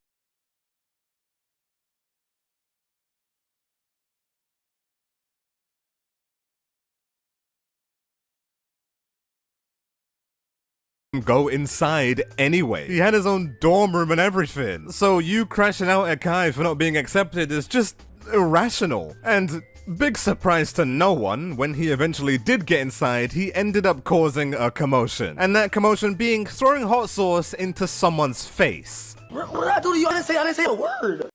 go inside anyway. He had his own dorm room and everything. So you crashing out at Kai for not being accepted is just irrational. And big surprise to no one, when he eventually did get inside, he ended up causing a commotion. And that commotion being throwing hot sauce into someone's face. What did I do to you? I didn't say a word.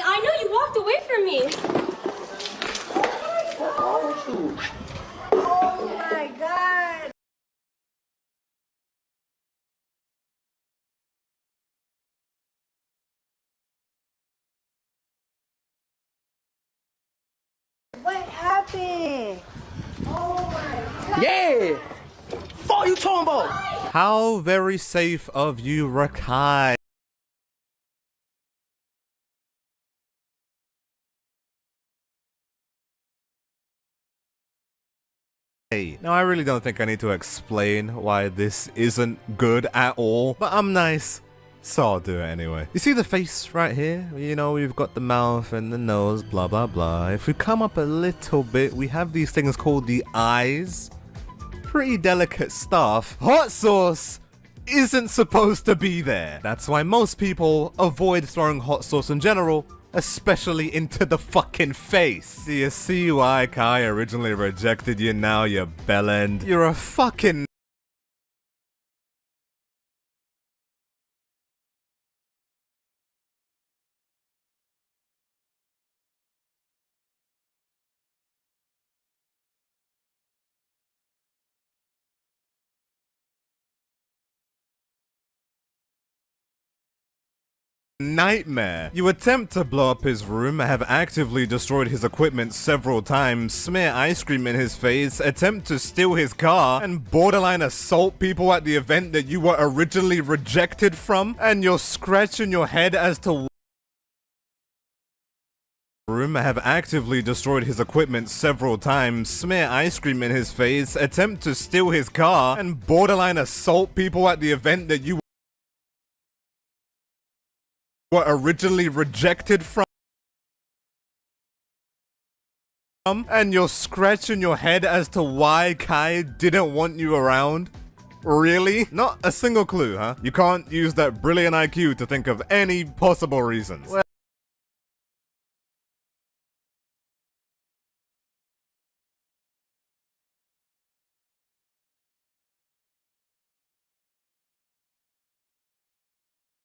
I know you walked away from me. Oh my God. What happened? Oh my God. Yeah. Fuck you talking about? How very safe of you, Rakai. Now, I really don't think I need to explain why this isn't good at all, but I'm nice, so I'll do it anyway. You see the face right here? You know, we've got the mouth and the nose, blah, blah, blah. If we come up a little bit, we have these things called the eyes. Pretty delicate stuff. Hot sauce isn't supposed to be there. That's why most people avoid throwing hot sauce in general, especially into the fucking face. Do you see why Kai originally rejected you now, you bellend? You're a fucking nightmare. You attempt to blow up his room, have actively destroyed his equipment several times, smear ice cream in his face, attempt to steal his car, and borderline assault people at the event that you were originally rejected from, and you're scratching your head as to room, have actively destroyed his equipment several times, smear ice cream in his face, attempt to steal his car, and borderline assault people at the event that you were originally rejected from, and you're scratching your head as to why Kai didn't want you around? Really? Not a single clue, huh? You can't use that brilliant IQ to think of any possible reasons.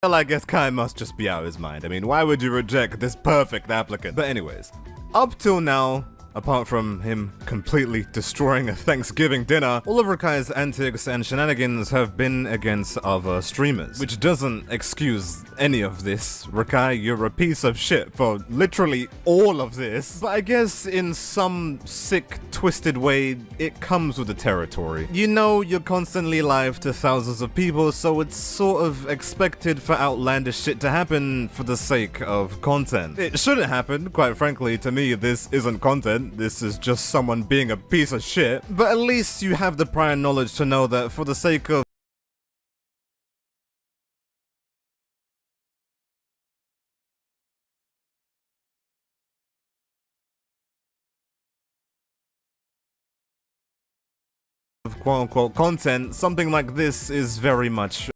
Well, I guess Kai must just be out of his mind. I mean, why would you reject this perfect applicant? But anyways, up till now, apart from him completely destroying a Thanksgiving dinner, all of Rakai's antics and shenanigans have been against other streamers, which doesn't excuse any of this. Rakai, you're a piece of shit for literally all of this, but I guess in some sick, twisted way, it comes with the territory. You know you're constantly live to thousands of people, so it's sort of expected for outlandish shit to happen for the sake of content. It shouldn't happen, quite frankly. To me, this isn't content. This is just someone being a piece of shit, but at least you have the prior knowledge to know that for the sake of quote-unquote content, something like this is very much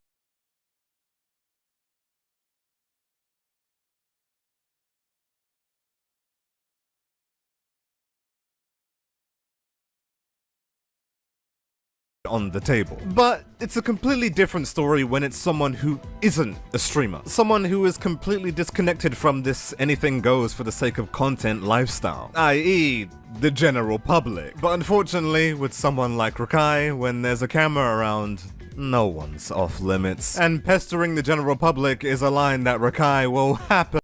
on the table. But it's a completely different story when it's someone who isn't a streamer. Someone who is completely disconnected from this anything goes for the sake of content lifestyle, i.e. the general public. But unfortunately, with someone like Rakai, when there's a camera around, no one's off limits. And pestering the general public is a line that Rakai will happily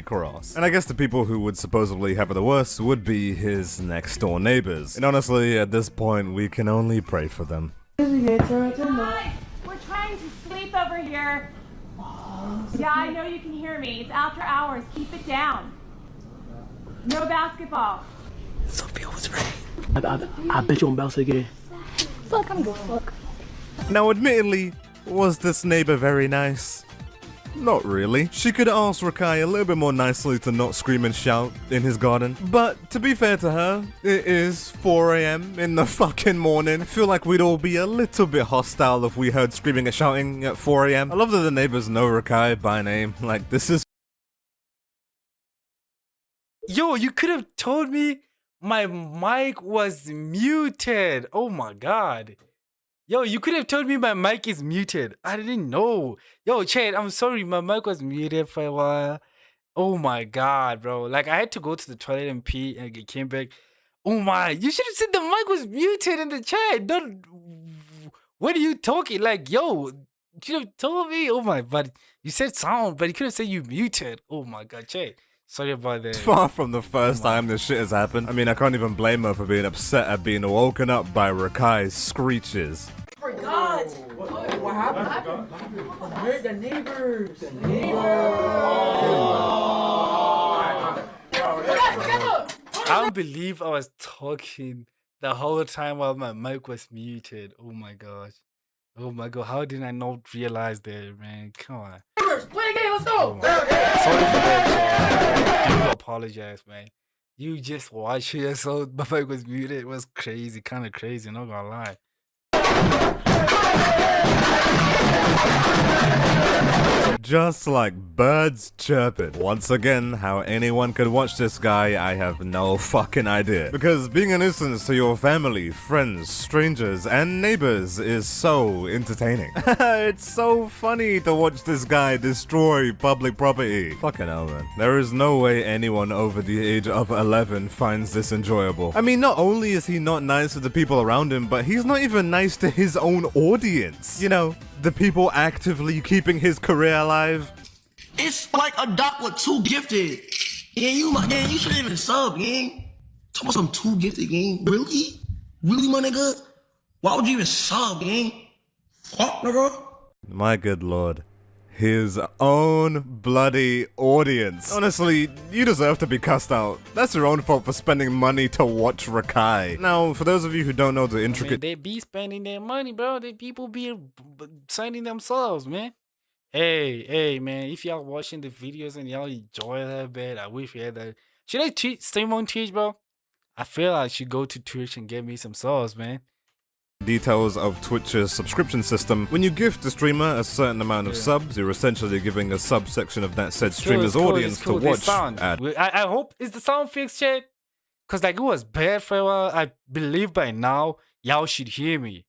cross. And I guess the people who would supposedly have it the worst would be his next door neighbors. And honestly, at this point, we can only pray for them. Guys, we're trying to sleep over here. Yeah, I know you can hear me. It's after hours. Keep it down. No basketball. Sophia was right. I bet you I'm about to get. Fuck, I'm good. Fuck. Now, admittedly, was this neighbor very nice? Not really. She could ask Rakai a little bit more nicely to not scream and shout in his garden. But to be fair to her, it is 4 AM in the fucking morning. I feel like we'd all be a little bit hostile if we heard screaming and shouting at 4 AM. I love that the neighbors know Rakai by name. Like, this is... Yo, you could have told me my mic was muted. Oh my god. Yo, you could have told me my mic is muted. I didn't know. Yo, Chad, I'm sorry. My mic was muted for a while. Oh my God, bro. Like, I had to go to the toilet and pee and it came back. Oh my, you should have said the mic was muted in the chat. Don't, what are you talking? Like, yo, you should have told me. Oh my, but you said sound, but you could have said you muted. Oh my God, Chad. Sorry about that. Far from the first time this shit has happened. I mean, I can't even blame her for being upset at being woken up by Rakai's screeches. God! What happened? I heard the neighbors. I don't believe I was talking the whole time while my mic was muted. Oh my gosh. Oh my God. How did I not realize that, man? Come on. Play a game, let's go! Sorry for that, Chad. I do apologize, man. You just watched it, so my mic was muted. It was crazy, kind of crazy, not gonna lie. Just like birds chirping. Once again, how anyone could watch this guy, I have no fucking idea. Because being a nuisance to your family, friends, strangers, and neighbors is so entertaining. It's so funny to watch this guy destroy public property. Fucking hell, man. There is no way anyone over the age of 11 finds this enjoyable. I mean, not only is he not nice to the people around him, but he's not even nice to his own audience. You know, the people actively keeping his career alive. It's like a doc with too gifted. Yeah, you shouldn't even sub, gang. Talk about some too gifted, gang. Really? Really, my nigga? Why would you even sub, gang? Fuck, nigga. My good lord. His own bloody audience. Honestly, you deserve to be cussed out. That's your own fault for spending money to watch Rakai. Now, for those of you who don't know the intricate... they be spending their money, bro. The people be signing themselves, man. Hey, man. If y'all watching the videos and y'all enjoy that bit, I wish you had that. Should I stream on Twitch, bro? I feel I should go to Twitch and get me some sauce, man. Details of Twitch's subscription system. When you gift the streamer a certain amount of subs, you're essentially giving a subsection of that said streamer's audience to watch. I hope is the sound fixed, chat? Cause like it was bad for a while. I believe by now y'all should hear me.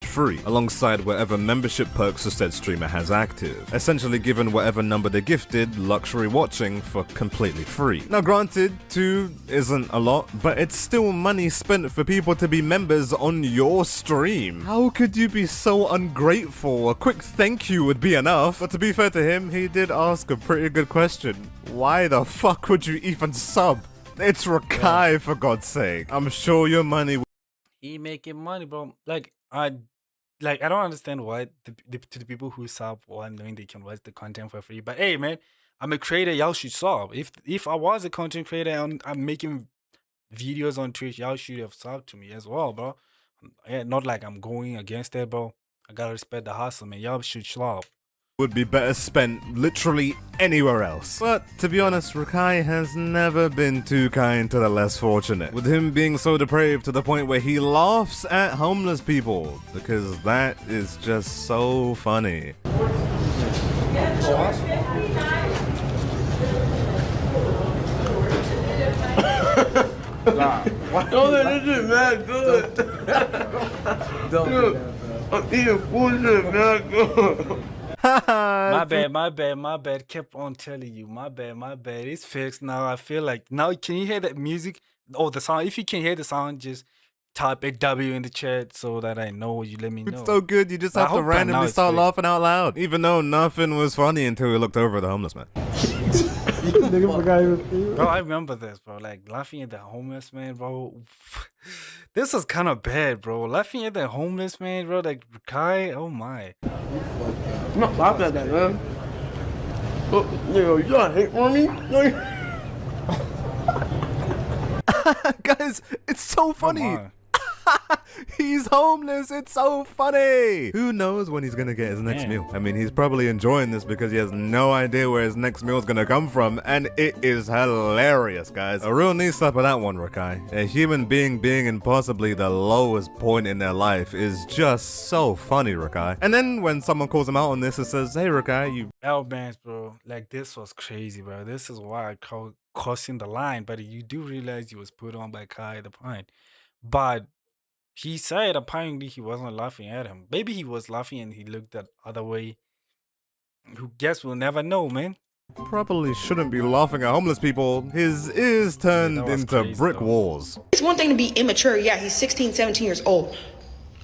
Free, alongside whatever membership perks the said streamer has active, essentially given whatever number they gifted luxury watching for completely free. Now granted, 2 isn't a lot, but it's still money spent for people to be members on your stream. How could you be so ungrateful? A quick thank you would be enough. But to be fair to him, he did ask a pretty good question. Why the fuck would you even sub? It's Rakai, for God's sake. I'm sure your money... He making money, bro. I don't understand why to the people who sub while knowing they can watch the content for free. But hey, man, I'm a creator. Y'all should sub. If I was a content creator and I'm making videos on Twitch, y'all should have subbed to me as well, bro. Yeah, not like I'm going against that, bro. I gotta respect the hustle, man. Y'all should sub. Would be better spent literally anywhere else. But to be honest, Rakai has never been too kind to the less fortunate, with him being so depraved to the point where he laughs at homeless people, because that is just so funny. This is mad good. Dude, I'm eating food, mad good. My bad. Kept on telling you. My bad. It's fixed now. I feel like now. Can you hear that music? Oh, the sound. If you can hear the sound, just type a W in the chat so that I know. You let me know. It's so good. You just have to randomly start laughing out loud, even though nothing was funny until we looked over at the homeless man. Bro, I remember this, bro. Like laughing at the homeless man, bro. This was kind of bad, bro. Laughing at the homeless man, bro. Like Rakai. Oh my. I'm not laughing at that, man. You got hate for me? Guys, it's so funny. He's homeless. It's so funny. Who knows when he's gonna get his next meal? I mean, he's probably enjoying this because he has no idea where his next meal is gonna come from, and it is hilarious, guys. A real knee slap of that one, Rakai. A human being being in possibly the lowest point in their life is just so funny, Rakai. And then when someone calls him out on this and says, "Hey, Rakai, you..." Bands, bro. Like this was crazy, bro. This is why I call crossing the line. But you do realize you was put on by Kai the Pine, but. He said apparently he wasn't laughing at him. Maybe he was laughing and he looked that other way. Who guess we'll never know, man. Probably shouldn't be laughing at homeless people. His ears turned into crazy, brick though. walls. It's one thing to be immature. Yeah, he's 16, 17 years old.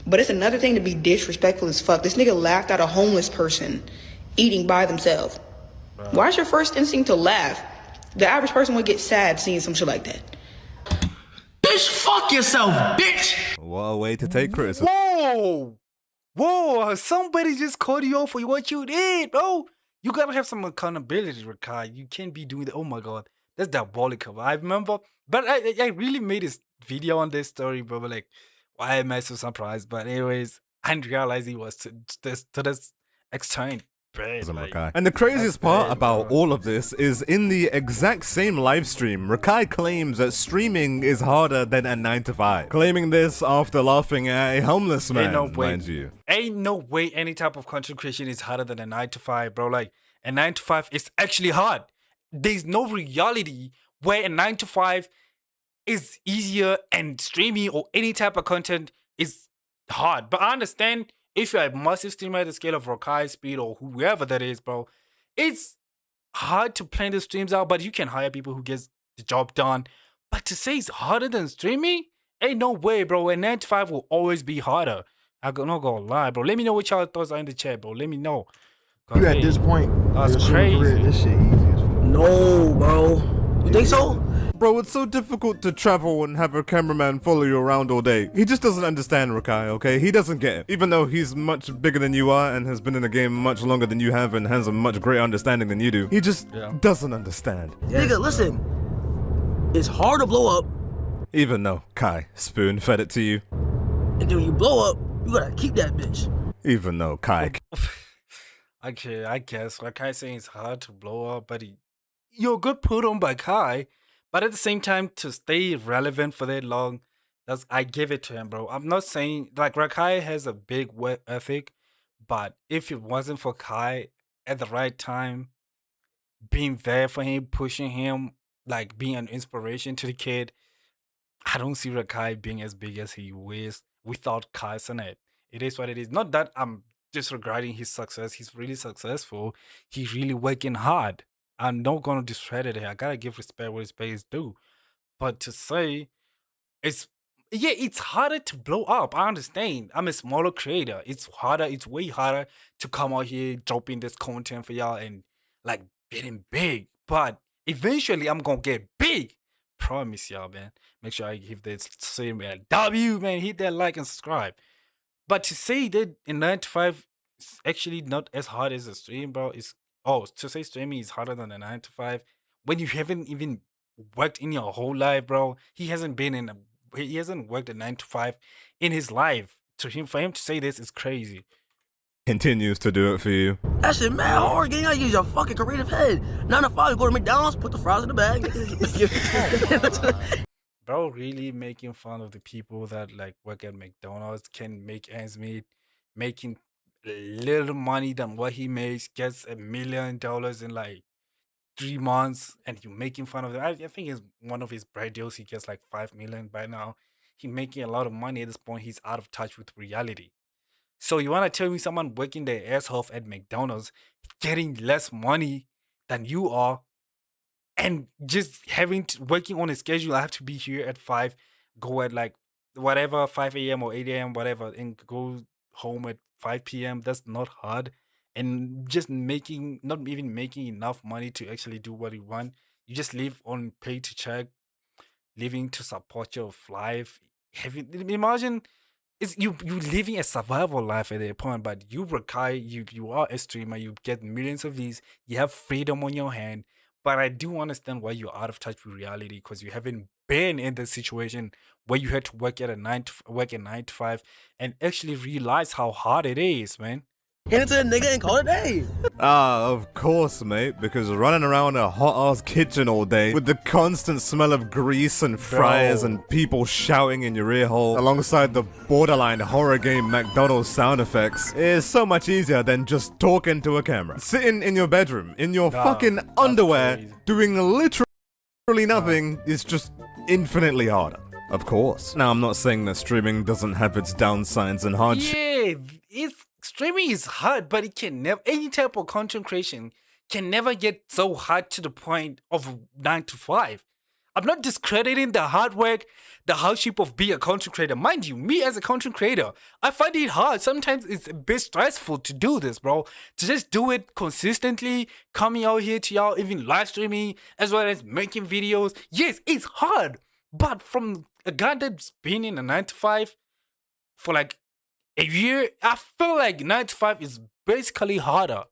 But it's another thing to be disrespectful as fuck. This nigga laughed at a homeless person eating by themselves. Why is your first instinct to laugh? The average person would get sad seeing some shit like that. Bitch, fuck yourself, bitch! What a way to take criticism. Whoa! Whoa! Somebody just called you out for what you did, bro. You gotta have some accountability, Rakai. You can't be doing that. Oh my god, that's diabolical. I remember, but I really made this video on this story, bro. Like, why am I so surprised? But anyways, I didn't realize he was to this extent. Bad, like, And the craziest part bad, about bro. all of this is in the exact same live stream, Rakai claims that streaming is harder than a 9 to 5. Claiming this after laughing at a homeless man, mind you. Ain't no way any type of content creation is harder than a 9 to 5, bro. Like, a 9 to 5 is actually hard. There's no reality where a 9 to 5 is easier and streaming or any type of content is hard. But I understand if you're a massive streamer at the scale of Rakai, Speed, or whoever that is, bro, it's hard to plan the streams out, but you can hire people who gets the job done. But to say it's harder than streaming, ain't no way, bro. A 9 to 5 will always be harder. I'm not gonna lie, bro. Let me know what y'all thoughts are in the chat, bro. Let me know. You at this point, that's your streaming career, crazy. this shit easy as fuck. No, bro. You think so? Bro, it's so difficult to travel and have a cameraman follow you around all day. He just doesn't understand Rakai, okay? He doesn't get it. Even though he's much bigger than you are and has been in the game much longer than you have and has a much greater understanding than you do, he just doesn't understand. Nigga, listen. It's hard to blow up, Even though Kai spoon fed it to you. and then when you blow up, you gotta keep that bitch. Even though Kai Okay, I guess Rakai saying it's hard to blow up, but you're a good put on by Kai. But at the same time, to stay relevant for that long, I give it to him, bro. I'm not saying like Rakai has a big work ethic, but if it wasn't for Kai at the right time, being there for him, pushing him, like being an inspiration to the kid, I don't see Rakai being as big as he was without Kai's in it. It is what it is. Not that I'm disregarding his success. He's really successful. He's really working hard. I'm not gonna discredit it. I gotta give respect where respect is due. But to say it's harder to blow up. I understand. I'm a smaller creator. It's harder, it's way harder to come out here dropping this content for y'all and like getting big. But eventually I'm gonna get big. Promise y'all, man. Make sure I give this same W, man. Hit that like and subscribe. But to say that in 9 to 5 is actually not as hard as a stream, bro, to say streaming is harder than a 9 to 5 when you haven't even worked in your whole life, bro. He hasn't worked a 9 to 5 in his life. For him to say this is crazy. continues to do it for you. That shit mad hard, gang. You gotta use your fucking creative head. 9 to 5, you go to McDonald's, put the fries in the bag. Bro, really making fun of the people that like work at McDonald's, can make ends meet, making little money than what he makes, gets $1 million in like 3 months, and you making fun of them. I think it's one of his bread deals. He gets like 5 million by now. He making a lot of money at this point. He's out of touch with reality. So you want to tell me someone working their ass off at McDonald's, getting less money than you are, and just working on a schedule? I have to be here at 5, go at like whatever 5 a.m. or 8 a.m. whatever, and go home at 5 p.m. That's not hard. And just not even making enough money to actually do what you want. You just live on pay to check, living to support your life. Imagine you living a survival life at that point, but you Rakai, you are a streamer, you get millions of views, you have freedom on your hand. But I do understand why you're out of touch with reality, because you haven't been in the situation where you had to work a 9 to 5 and actually realize how hard it is, man. Hand it to the nigga and call it a day. Of course, mate, because running around a hot-ass kitchen all day with the constant smell of grease and fryers and people shouting in your ear hole alongside the borderline horror game McDonald's sound effects is so much easier than just talking to a camera. Sitting in your bedroom, in your fucking underwear, crazy. doing literally nothing is just infinitely harder. Of course. Now, I'm not saying that streaming doesn't have its downsides and hardships. Yeah, streaming is hard, but it can never, any type of content creation can never get so hard to the point of 9 to 5. I'm not discrediting the hard work, the hardship of being a content creator. Mind you, me as a content creator, I find it hard. Sometimes it's a bit stressful to do this, bro. To just do it consistently, coming out here to y'all, even live streaming, as well as making videos. Yes, it's hard. But from a guy that's been in a 9 to 5 for like a year, I feel like 9 to 5 is basically harder.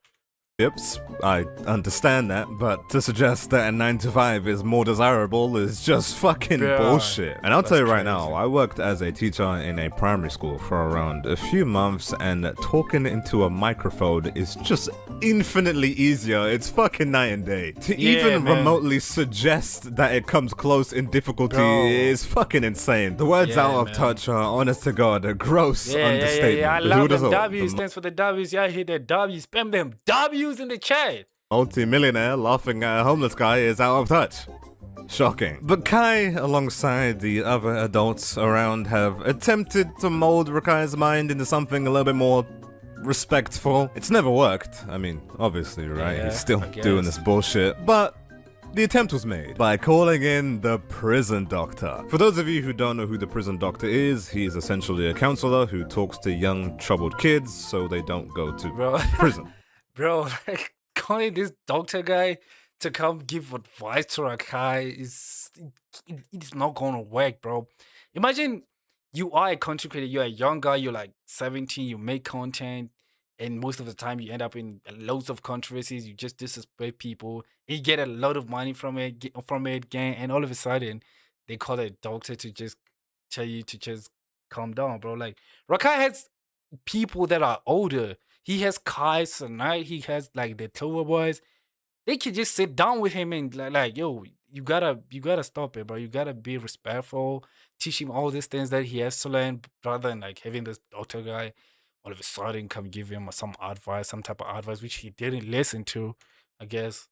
I understand that, but to suggest that a 9 to 5 is more desirable is just fucking bullshit. And I'll tell you right now, I worked as a teacher in a primary school for around a few months, and talking into a microphone is just infinitely easier. It's fucking night and day. To even remotely suggest that it comes close in difficulty is fucking insane. The words out of touch are, honest to God, a gross understatement. Yeah. I love them. W stands for the W's. Y'all hit that W. Spam them W's in the chat. Multi-millionaire laughing at a homeless guy is out of touch. Shocking. But Kai, alongside the other adults around, have attempted to mold Rakai's mind into something a little bit more respectful. It's never worked. I mean, obviously, right? Yeah, he's still doing this bullshit. But the attempt was made by calling in the prison doctor. For those of you who don't know who the prison doctor is, he's essentially a counselor who talks to young, troubled kids so they don't go to prison. Bro, like, calling this doctor guy to come give advice to Rakai it's not gonna work, bro. Imagine you are a content creator, you're a young guy, you're like 17, you make content, and most of the time you end up in loads of controversies, you just disrespect people, you get a lot of money from it, gang, and all of a sudden they call a doctor to just tell you to just calm down, bro. Like, Rakai has people that are older. He has Kai tonight. He has like the Clover Boys. They can just sit down with him and like, yo, you gotta stop it, bro. You gotta be respectful. Teach him all these things that he has to learn, rather than like having this doctor guy all of a sudden come give him some advice, some type of advice which he didn't listen to, I guess.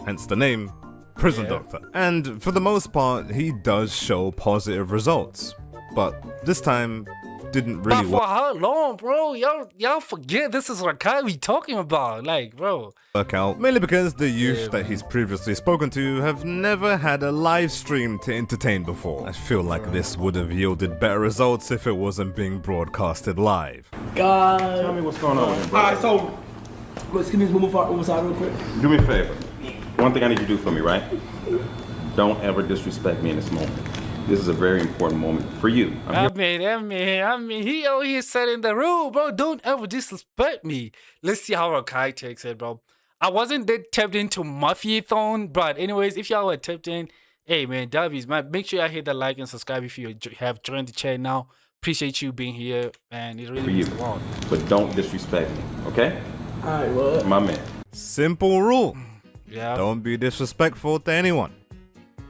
Hence the name, prison doctor. And for the most part, he does show positive results, but this time didn't really work. But for how long, bro? Y'all forget this is Rakai we talking about, like, bro. Work out, mainly because the youth that he's previously spoken to have never had a live stream to entertain before. I feel like this would have yielded better results if it wasn't being broadcasted live. God. Tell me what's going on, bro. Alright, so let's give me move aside real quick. Do me a favor. One thing I need you to do for me, right? Don't ever disrespect me in this moment. This is a very important moment for you. I mean, he out here setting the rule, bro. Don't ever disrespect me. Let's see how Rakai takes it, bro. I wasn't that tapped into Mafia-thon, but anyways, if y'all were tapped in, hey, man, W's, man, make sure y'all hit that like and subscribe if you have joined the chat now. Appreciate you being here, and it really means a lot. But don't disrespect me, okay? Alright, what? My man. Simple rule. Yeah. Don't be disrespectful to anyone.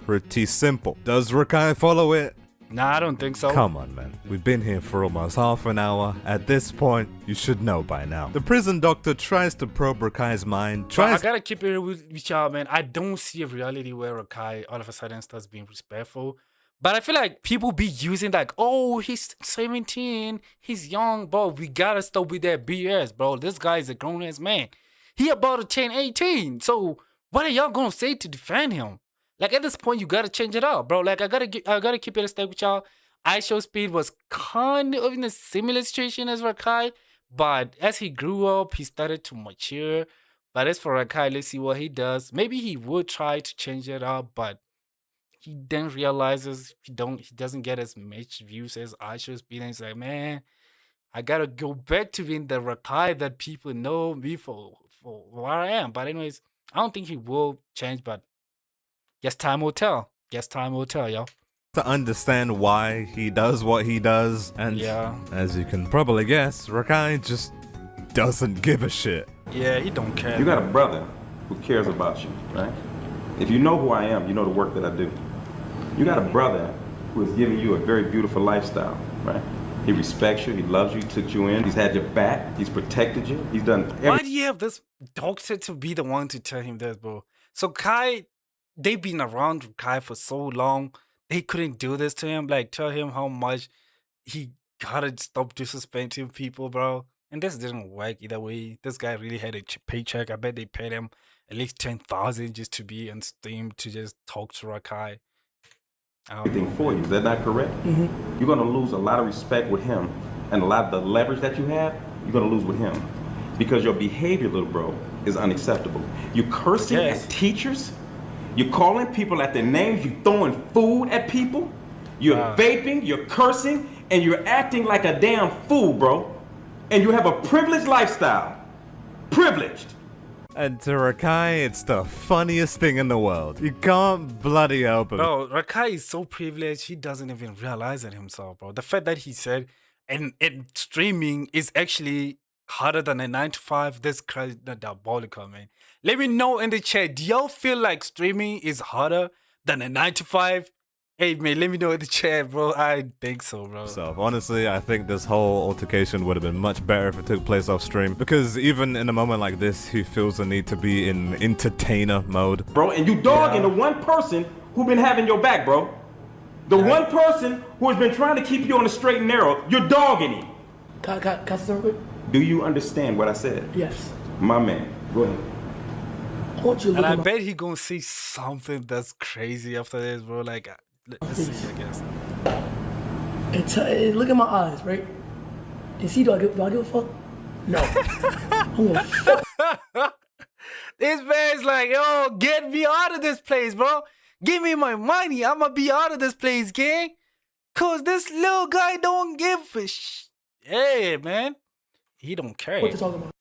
Pretty simple. Does Rakai follow it? Nah, I don't think so. Come on, man. We've been here for almost half an hour. At this point, you should know by now. The prison doctor tries to probe Rakai's mind. I gotta keep it with y'all, man. I don't see a reality where Rakai all of a sudden starts being respectful. But I feel like people be using like, oh, he's 17, he's young, bro. We gotta stop with that BS, bro. This guy is a grown-ass man. He about to turn 18. So what are y'all gonna say to defend him? Like, at this point, you gotta change it up, bro. Like, I gotta keep it a step with y'all. IShowSpeed was kind of in a similar situation as Rakai, but as he grew up, he started to mature. But as for Rakai, let's see what he does. Maybe he would try to change it up, but he then realizes he doesn't get as much views as IShowSpeed, and he's like, man, I gotta go back to being the Rakai that people know me for where I am. But anyways, I don't think he will change, but guess time will tell. Y'all. To understand why he does what he does, and as you can probably guess, Rakai just doesn't give a shit. Yeah, he don't care. You got a brother who cares about you, right? If you know who I am, you know the work that I do. You got a brother who has given you a very beautiful lifestyle, right? He respects you, he loves you, he took you in, he's had your back, he's protected you, he's done everything. Why do you have this doctor to be the one to tell him this, bro? So Kai, they've been around Kai for so long. they couldn't do this to him. Like, tell him how much he gotta stop disrespecting people, bro. And this didn't work either way. This guy really had a paycheck. I bet they paid him at least 10,000 just to be on Steam to just talk to Rakai. Everything for you. Is that not correct? You're going to lose a lot of respect with him, and a lot of the leverage that you have, you're going to lose with him. Because your behavior, little bro, is unacceptable. You're cursing at teachers. You're calling people at their names. You're throwing food at people. You're vaping. You're cursing. And you're acting like a damn fool, bro. And you have a privileged lifestyle. Privileged. And to Rakai, it's the funniest thing in the world. You can't bloody help him. Bro, Rakai is so privileged, he doesn't even realize it himself, bro. The fact that he said, and streaming is actually harder than a 9 to 5, this crazy, diabolical, man. Let me know in the chat, do y'all feel like streaming is harder than a 9 to 5? Hey, man, let me know in the chat, bro. I think so, bro. So, honestly, I think this whole altercation would have been much better if it took place off stream. Because even in a moment like this, he feels the need to be in entertainer mode. Bro, and you dogging the one person who been having your back, bro. The one person who has been trying to keep you on the straight and narrow, you're dogging him. Can I say something quick? Do you understand what I said? Yes. My man, go ahead. I want you to And look I at bet he gonna see something that's crazy after this, bro. Like, let's see, I guess. and look at my eyes, right? And see, do I give a fuck? No. I'm gonna fuck. This man's like, yo, get me out of this place, bro. Give me my money. I'ma be out of this place, gang. Cause this little guy don't give a Hey, man. He don't care. What you talking about?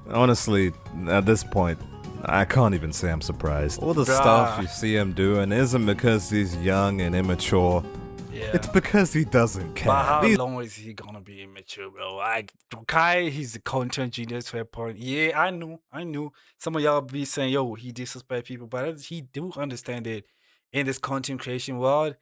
Honestly, at this point, I can't even say I'm surprised. All the stuff you see him doing isn't because he's young and immature. Yeah. It's because he doesn't care. But how long is he gonna be immature, bro? Like, Kai, he's a content genius to a point. Yeah, I knew. Some of y'all be saying, yo, he disrespect people, but he do understand that in this content creation world,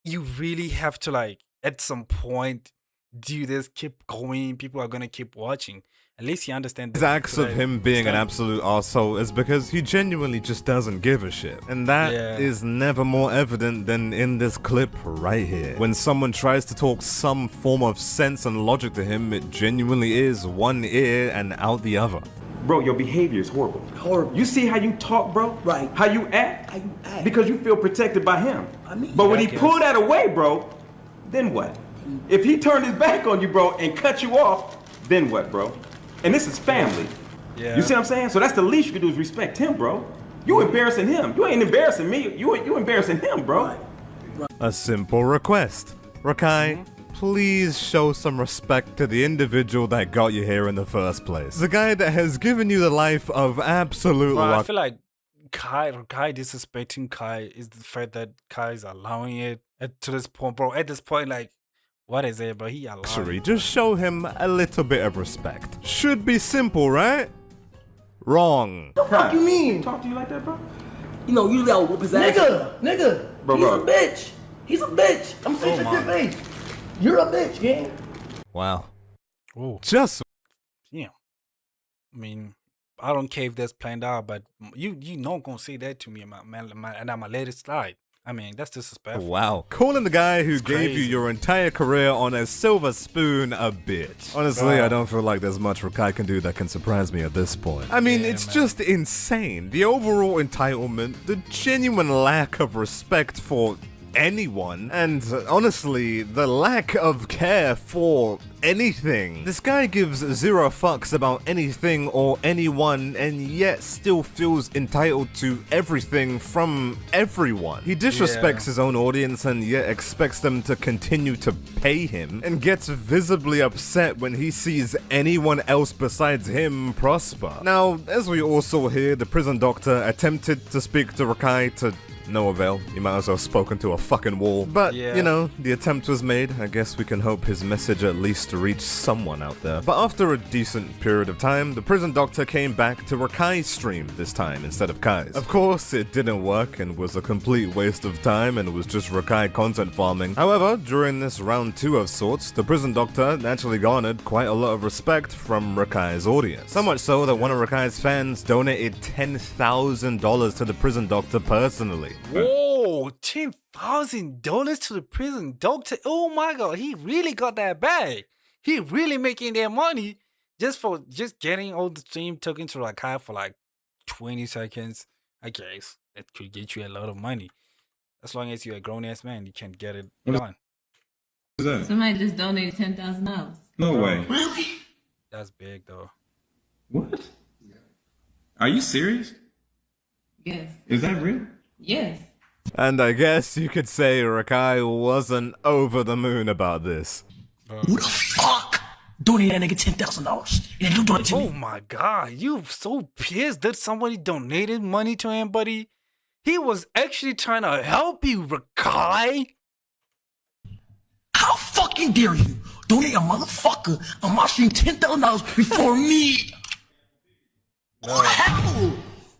you really have to, like, at some point, do this, keep going. People are gonna keep watching. At least he understands. His acts of him being an absolute arsehole is because he genuinely just doesn't give a shit. And that is never more evident than in this clip right here. When someone tries to talk some form of sense and logic to him, it genuinely is one ear and out the other. Bro, your behavior is horrible. Horrible. You see how you talk, bro? Right. How you act? How you act. Because you feel protected by him. I mean, but when he pulled that away, bro, then what? If he turned his back on you, bro, and cut you off, then what, bro? And this is family. Yeah. You see what I'm saying? So that's the least you can do is respect him, bro. You embarrassing him. You ain't embarrassing me. You embarrassing him, bro. Right. A simple request. Rakai, please show some respect to the individual that got you here in the first place. The guy that has given you the life of absolute luck. I feel like Kai disrespecting Kai is the fact that Kai is allowing it to this point, bro. At this point, like, what is it, bro? He allowed. Just show him a little bit of respect. Should be simple, right? Wrong. What the fuck you mean? Talk to you like that, bro? You know, usually I would whoop his ass. Nigga, bro, he's a bitch. He's a bitch. I'm saying to your face. You're a bitch, gang. Wow. Ooh. Just. Yeah. I mean, I don't care if that's planned out, but you not gonna say that to me, and I'ma let it slide. I mean, that's disrespectful. Wow. Calling the guy who gave you your entire career on a silver spoon a bitch. Honestly, I don't feel like there's much Rakai can do that can surprise me at this point. I mean, it's just insane. The overall entitlement, the genuine lack of respect for anyone, and honestly, the lack of care for anything. This guy gives zero fucks about anything or anyone, and yet still feels entitled to everything from everyone. He disrespects his own audience and yet expects them to continue to pay him, and gets visibly upset when he sees anyone else besides him prosper. Now, as we all saw here, the prison doctor attempted to speak to Rakai to no avail. You might as well have spoken to a fucking wall. But, you know, the attempt was made. I guess we can hope his message at least reached someone out there. But after a decent period of time, the prison doctor came back to Rakai's stream this time instead of Kai's. Of course, it didn't work and was a complete waste of time and was just Rakai content farming. However, during this round 2 of sorts, the prison doctor naturally garnered quite a lot of respect from Rakai's audience. So much so that one of Rakai's fans donated $10,000 to the prison doctor personally. Whoa! $14,000 to the prison doctor. Oh my God, he really got that bag. He really making their money just getting all the stream taken to Rakai for like 20 seconds. I guess that could get you a lot of money. As long as you're a grown ass man, you can get it done. What is that? Somebody just donated $10,000. No way. Really? That's big though. What? Are you serious? Yes. Is that real? Yes. And I guess you could say Rakai wasn't over the moon about this. Who the fuck donated that nigga $10,000? And you donated to me? Oh my God, you so pissed that somebody donated money to him, buddy. He was actually trying to help you, Rakai. How fucking dare you donate a motherfucker on my stream $10,000 before me? Who the hell?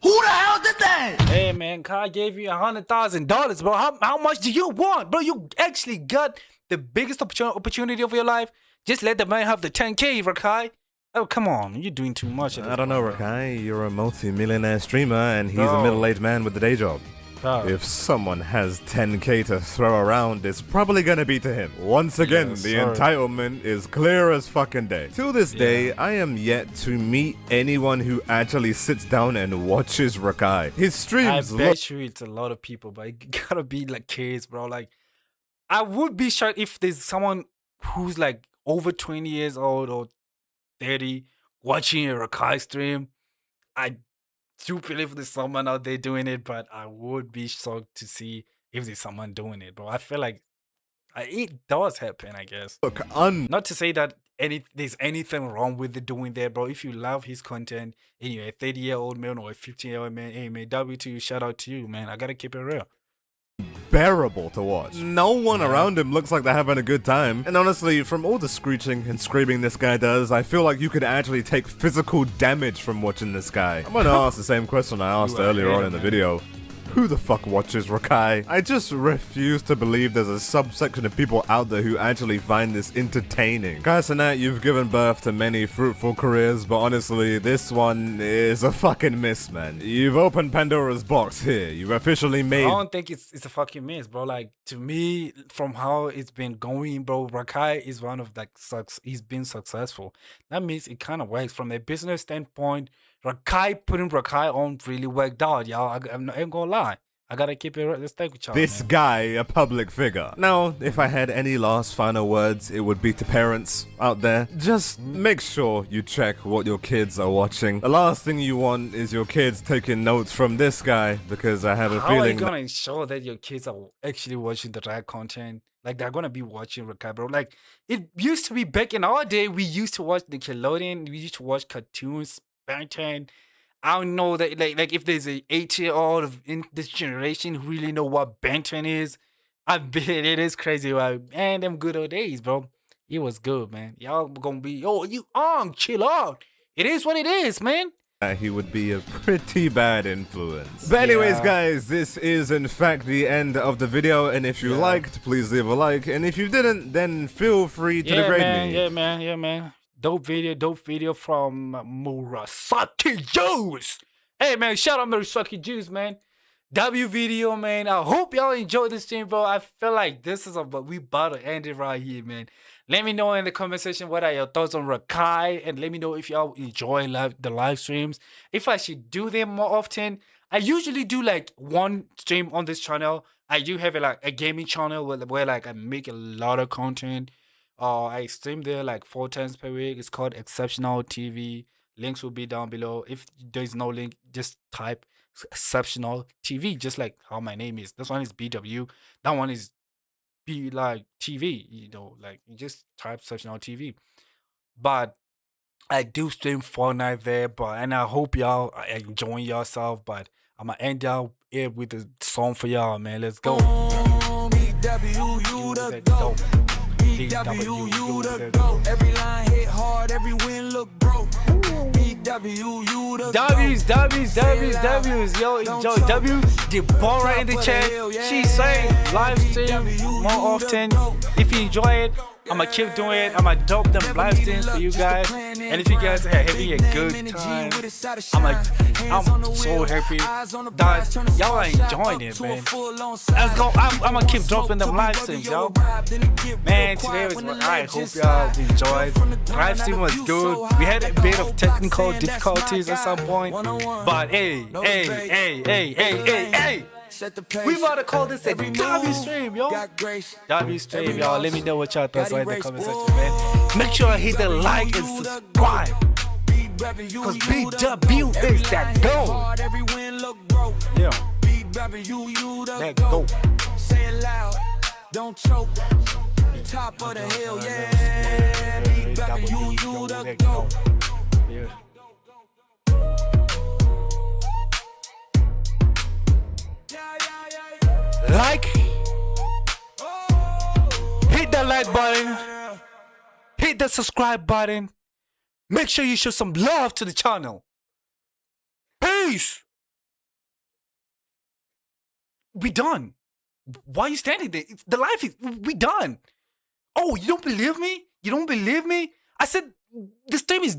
Who the hell did that? Hey man, Kai gave you $100,000, bro. How much do you want, bro? You actually got the biggest opportunity of your life. Just let the man have the 10K, Rakai. Oh, come on. You're doing too much. I don't know, Rakai. You're a multi-millionaire streamer, and he's a middle-aged man with a day job. If someone has 10K to throw around, it's probably gonna be to him. Once again, the entitlement is clear as fucking day. Till this day, I am yet to meet anyone who actually sits down and watches Rakai. His streams I bet you it's a lot of people, but it gotta be like kids, bro. Like, I would be shocked if there's someone who's like over 20 years old or 30 watching a Rakai stream. I do believe there's someone out there doing it, but I would be shocked to see if there's someone doing it, bro. I feel like it does happen, I guess. Look, not to say that there's anything wrong with it doing that, bro. If you love his content and you're a 30-year-old man or a 15-year-old man, hey man, W to you, shout out to you, man. I gotta keep it real. Bearable to watch. No one around him looks like they're having a good time. And honestly, from all the screeching and screaming this guy does, I feel like you could actually take physical damage from watching this guy. I'm gonna ask the same question I asked earlier on in the video. Who the fuck watches Rakai? I just refuse to believe there's a subsection of people out there who actually find this entertaining. Guys, Sanat, you've given birth to many fruitful careers, but honestly, this one is a fucking miss, man. You've opened Pandora's box here. You've officially made... I don't think it's a fucking miss, bro. Like, to me, from how it's been going, bro, Rakai is one of, like, he's been successful. That means it kind of works. From a business standpoint, putting Rakai on really worked out, y'all. I ain't gonna lie. I gotta keep it. Let's take with y'all. This guy, a public figure. Now, if I had any last final words, it would be to parents out there. Just make sure you check what your kids are watching. The last thing you want is your kids taking notes from this guy, because I have a feeling. How are you gonna ensure that your kids are actually watching the right content? Like, they're gonna be watching Rakai, bro. Like, it used to be back in our day, we used to watch Nickelodeon, we used to watch cartoons, Bantan. I don't know that like if there's a 8-year-old in this generation who really know what Bantan is. I bet it is crazy. Like, man, them good old days, bro. It was good, man. Y'all gonna be, oh, you chill out. It is what it is, man. He would be a pretty bad influence. But anyways, guys, this is in fact the end of the video. And if you liked, please leave a like. And if you didn't, then feel free to degrade me. Yeah, man. Dope video from Murasaki Juice. Hey, man, shout out Murasaki Juice, man. W video, man. I hope y'all enjoyed this stream, bro. I feel like this is we about to end it right here, man. Let me know in the comment section what are your thoughts on Rakai, and let me know if y'all enjoy the live streams. If I should do them more often. I usually do like one stream on this channel. I do have a gaming channel where like I make a lot of content. I stream there like 4 times per week. It's called Xceptional TV. Links will be down below. If there's no link, just type Xceptional TV, just like how my name is. This one is BW. That one is TV. You know, like you just type Xceptional TV. But I do stream Fortnite there, and I hope y'all are enjoying yourself. But I'm gonna end y'all here with a song for y'all, man. Let's go. BW, you the GOAT. Every line hit hard, every win look broke. BW, you the W's. Yo, W, Deborah in the chat. She's saying live stream more often. If you enjoy it, I'ma keep doing it. I'ma drop them live streams for you guys. And if you guys are having a good time, I'm so happy that y'all are enjoying it, man. Let's go. I'ma keep dropping them live streams, y'all. Man, today was I hope y'all enjoyed. Live stream was good. We had a bit of technical difficulties at some point, but hey. We about to call this a W stream, yo. W stream, y'all. Let me know what y'all thoughts are in the comment section, man. Make sure you hit the like and subscribe. Cause BW is that goal. Yeah. Let go. Say it loud, don't choke. Top of the hill, yeah. BW, the go. Like, hit that like button, hit the subscribe button. Make sure you show some love to the channel. Peace. We done. Why are you standing there? The life is, we done. Oh, you don't believe me? You don't believe me? I said the stream is